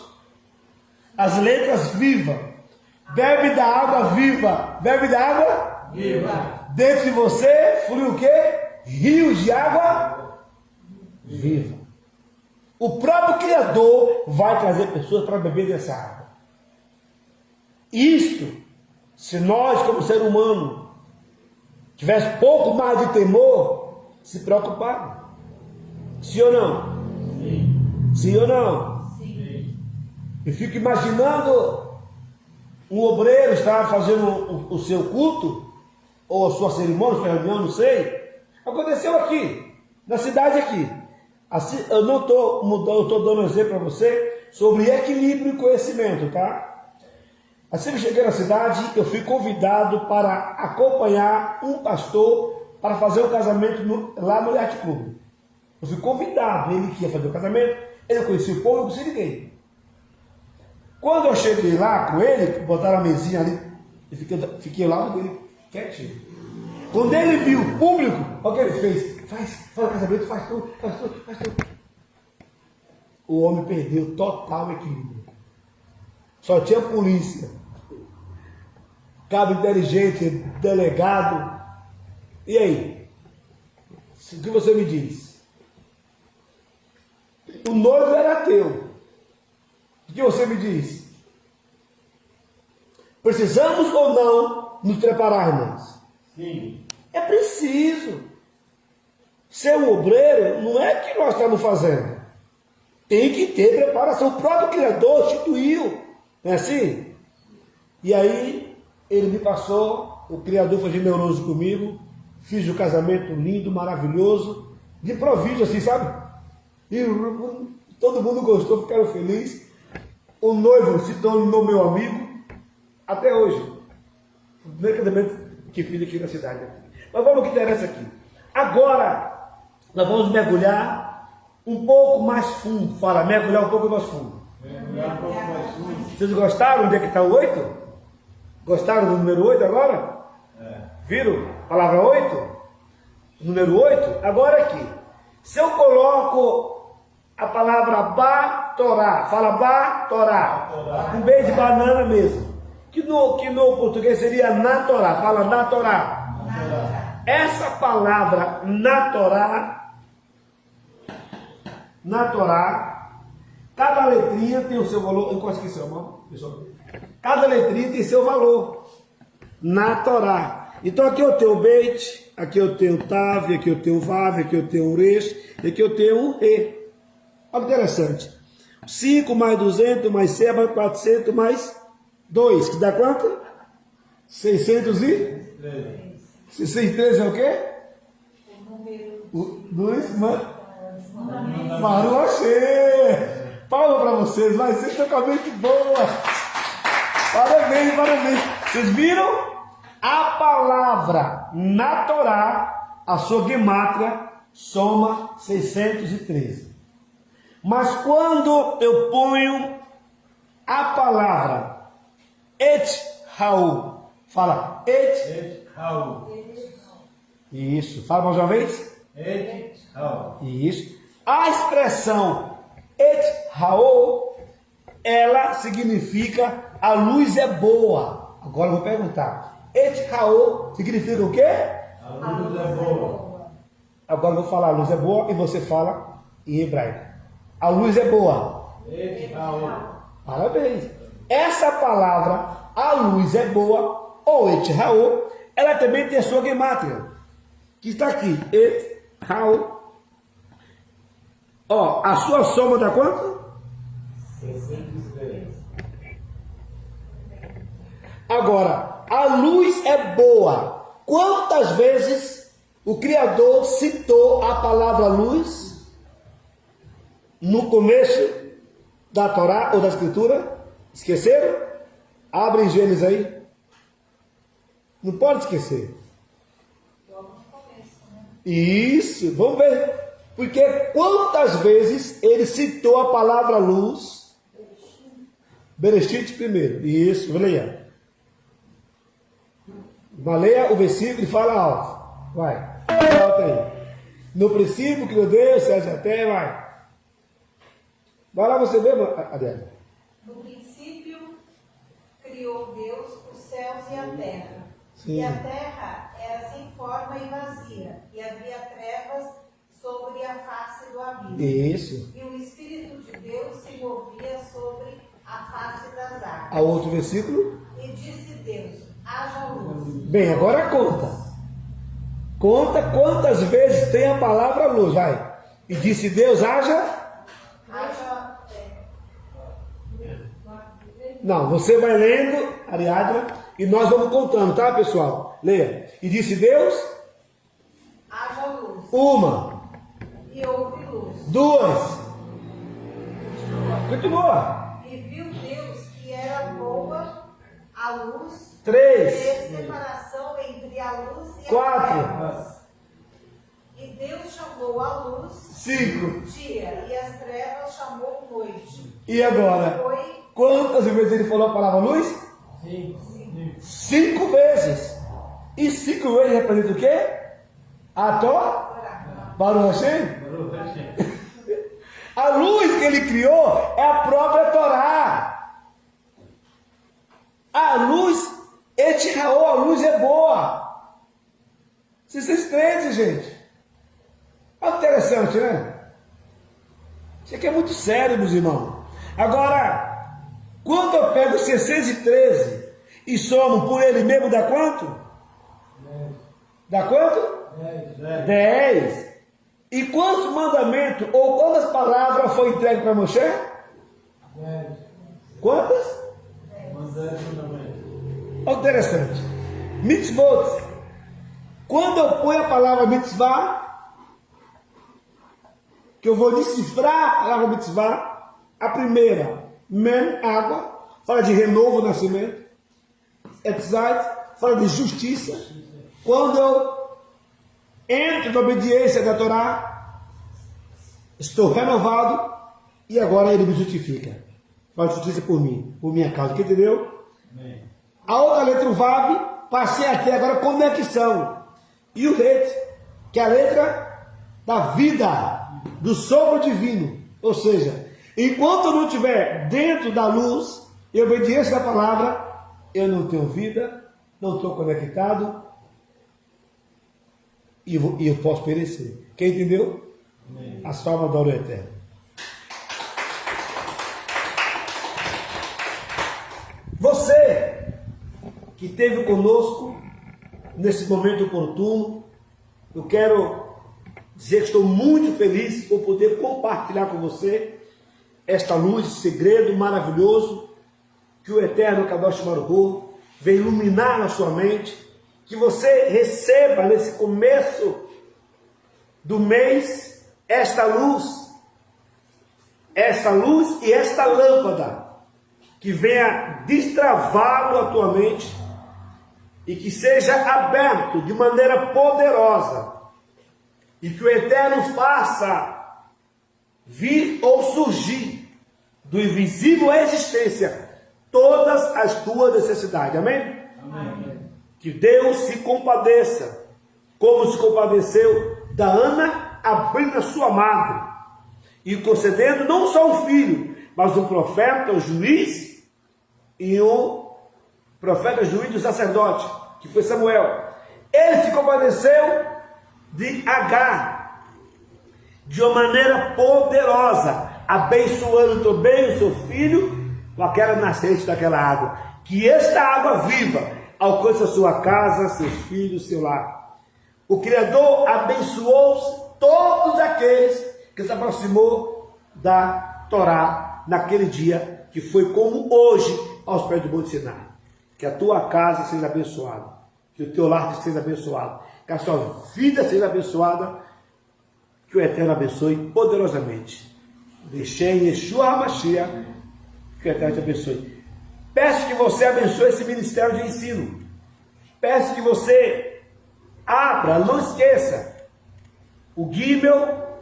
As letras vivas, bebe da água viva, bebe da água Viva. dentro de você flui o quê? Rios de água viva. O próprio Criador vai trazer pessoas para beber dessa água. Isto, se nós como ser humano tivesse pouco mais de temor, se preocupar. Sim ou não? Sim. Sim ou não? Sim. Eu fico imaginando um obreiro estava fazendo o seu culto, ou a sua cerimônia, sua reunião, não sei. Aconteceu aqui, na cidade aqui. Assim, eu não estou mudando, eu estou dando um exemplo para você sobre equilíbrio e conhecimento, tá? Assim que eu cheguei na cidade, eu fui convidado para acompanhar um pastor para fazer um casamento lá no Yacht Club. Eu fui convidado, ele que ia fazer o casamento, ele conhecia o povo, eu não conheci ninguém. Quando eu cheguei lá com ele, botaram a mesinha ali, eu fiquei lá com ele quietinho. Quando ele viu o público, olha o que ele fez: faz o casamento, faz tudo. O homem perdeu total o equilíbrio. Só tinha polícia, cabo inteligente, delegado. E aí? O que você me diz? O noivo era ateu. O que você me diz? Precisamos ou não nos preparar, irmãos? Sim. É preciso. Ser um obreiro não é o que nós estamos fazendo. Tem que ter preparação. O próprio Criador instituiu. Não é assim? E aí, ele me passou, o Criador foi generoso comigo, fiz um casamento lindo, maravilhoso, de improviso assim, sabe? E todo mundo gostou, ficaram felizes. O noivo se tornou meu amigo até hoje. O primeiro casamento que fiz aqui na cidade. Mas vamos ao que interessa aqui. Agora, nós vamos mergulhar um pouco mais fundo. Fala, mergulhar um pouco mais fundo. Mergulhar um pouco mais fundo. Vocês gostaram? Onde é que está o 8? Gostaram do número 8 agora? Viram? Palavra 8? Número 8? Agora aqui. Se eu coloco a palavra Batorá, fala Batorá, um beijo de banana mesmo, que no português seria na Torá, fala na Torá. Essa palavra na Torá, cada letrinha tem o seu valor. Eu quase esqueci, irmão. Cada letrinha tem seu valor na Torá. Então aqui eu tenho o Beit, aqui eu tenho o Tav, aqui eu tenho o Vav, aqui eu tenho o Resh, aqui eu tenho o Re. Olha que interessante. 5 mais 200 mais 100 mais 400 mais 2, que dá quanto? 613. 613 é o quê? O número Dos Maruachê. Palma para vocês, mas vocês estão com a mente boa. Parabéns, parabéns. Vocês viram? A palavra na Torá, a sua gemátria, soma 613. Mas quando eu ponho a palavra Et-Raú, fala Et-Raú. Isso, fala mais uma vez. Et-Raú. Isso. A expressão et hao, ela significa a luz é boa. Agora eu vou perguntar. Et hao significa o quê? A luz é boa. Agora eu vou falar a luz é boa e você fala em hebraico. A luz é boa. Et hao. Parabéns. Essa palavra, a luz é boa, ou et hao, ela também tem a sua gemátria, que está aqui. Et hao. Ó, a sua soma dá quanto? 603. Agora, a luz é boa. Quantas vezes o Criador citou a palavra luz no começo da Torá ou da Escritura? Esqueceram? Abre em Gênesis aí. Não pode esquecer. Isso, vamos ver. Porque quantas vezes ele citou a palavra luz? Bereshit primeiro. Isso, leia. Mas leia o versículo e fala alto. Vai. Alto aí. No princípio criou Deus, céus e a terra, vai. Vai lá você ver, Adriana. No princípio criou Deus os céus e a terra. Sim. E a terra era sem forma e vazia, e havia trevas sobre a face do abismo. Isso. E o Espírito de Deus se movia sobre a face das águas. A outro versículo. E disse Deus, haja luz. Bem, agora conta. Conta quantas vezes tem a palavra luz, vai. E disse Deus, haja. Não, você vai lendo, Ariadna, e nós vamos contando, tá, pessoal? Leia. E disse Deus. Haja luz. Uma. E houve luz. Duas. Continua. E viu Deus que era boa a luz. Três. Fez separação entre a luz e Quatro. as trevas. E Deus chamou a luz Cinco. dia, e as trevas chamou noite. E agora? Foi Quantas vezes ele falou a palavra luz? Sim. 5 vezes. E 5 vezes representa o quê? A Torá? Para o Hashem? Baruch Hashem. A luz que ele criou é a própria Torá. A luz, et hao, a luz é boa. Vocês crentes, gente. Olha que interessante, né? Isso aqui é muito sério, meus irmãos. Agora, quando eu pego 613 e somo por ele mesmo, dá quanto? 10. Dá quanto? 10. 10. E quantos mandamentos ou quantas palavras foi entregue para Moshe? 10. Quantas? Mandar fundamento. Olha que interessante. Mitzvot. Quando eu ponho a palavra mitzvah, que eu vou decifrar a palavra mitzvah, a primeira, men, água, fala de renovo, nascimento. Etzait, fala de justiça. Quando eu entro na obediência da Torá, estou renovado e agora ele me justifica. Faz justiça por mim, por minha causa. Que entendeu? Amém. A outra letra, o Vav, passei até agora conexão. E o Het, que é a letra da vida, do sopro divino. Ou seja, enquanto eu não estiver dentro da luz e obediência da palavra, eu não tenho vida, não estou conectado e eu posso perecer. Quem entendeu? Amém. As formas da hora eterna. Você que esteve conosco nesse momento oportuno, eu quero dizer que estou muito feliz por poder compartilhar com você esta luz, esse segredo maravilhoso que o Eterno Kadosh Baruch Hu vem iluminar na sua mente, que você receba nesse começo do mês esta luz e esta lâmpada que venha destravá-lo a tua mente e que seja aberto de maneira poderosa e que o Eterno faça vir ou surgir do invisível à existência todas as tuas necessidades. Amém? Amém. Que Deus se compadeça, como se compadeceu da Ana abrindo a sua madre, e concedendo não só um filho, mas um profeta, um juiz e um profeta, juiz e um sacerdote, que foi Samuel. Ele se compadeceu de Agar de uma maneira poderosa, abençoando também o seu filho com aquela nascente daquela água. Que esta água viva alcance a sua casa, seus filhos, seu lar. O Criador abençoou todos aqueles que se aproximou da Torá naquele dia, que foi como hoje aos pés do Monte Sinai. Que a tua casa seja abençoada, que o teu lar seja abençoado, que a sua vida seja abençoada, que o Eterno abençoe poderosamente. Deixei em Yeshua HaMashiach, que o Eterno te abençoe. Peço que você abençoe esse ministério de ensino. Peço que você abra, não esqueça, o Gimel,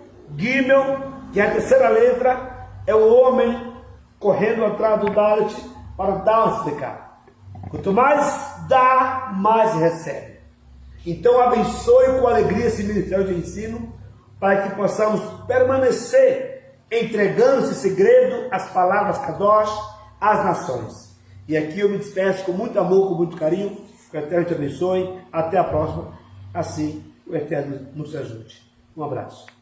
que é a terceira letra, é o homem correndo atrás do Dalet para dar uma explicar. Quanto mais dá, mais recebe. Então abençoe com alegria esse ministério de ensino, para que possamos permanecer entregando esse segredo, as palavras Kadosh, às nações. E aqui eu me despeço com muito amor, com muito carinho. Que o Eterno te abençoe. Até a próxima. Assim o Eterno nos ajude. Um abraço.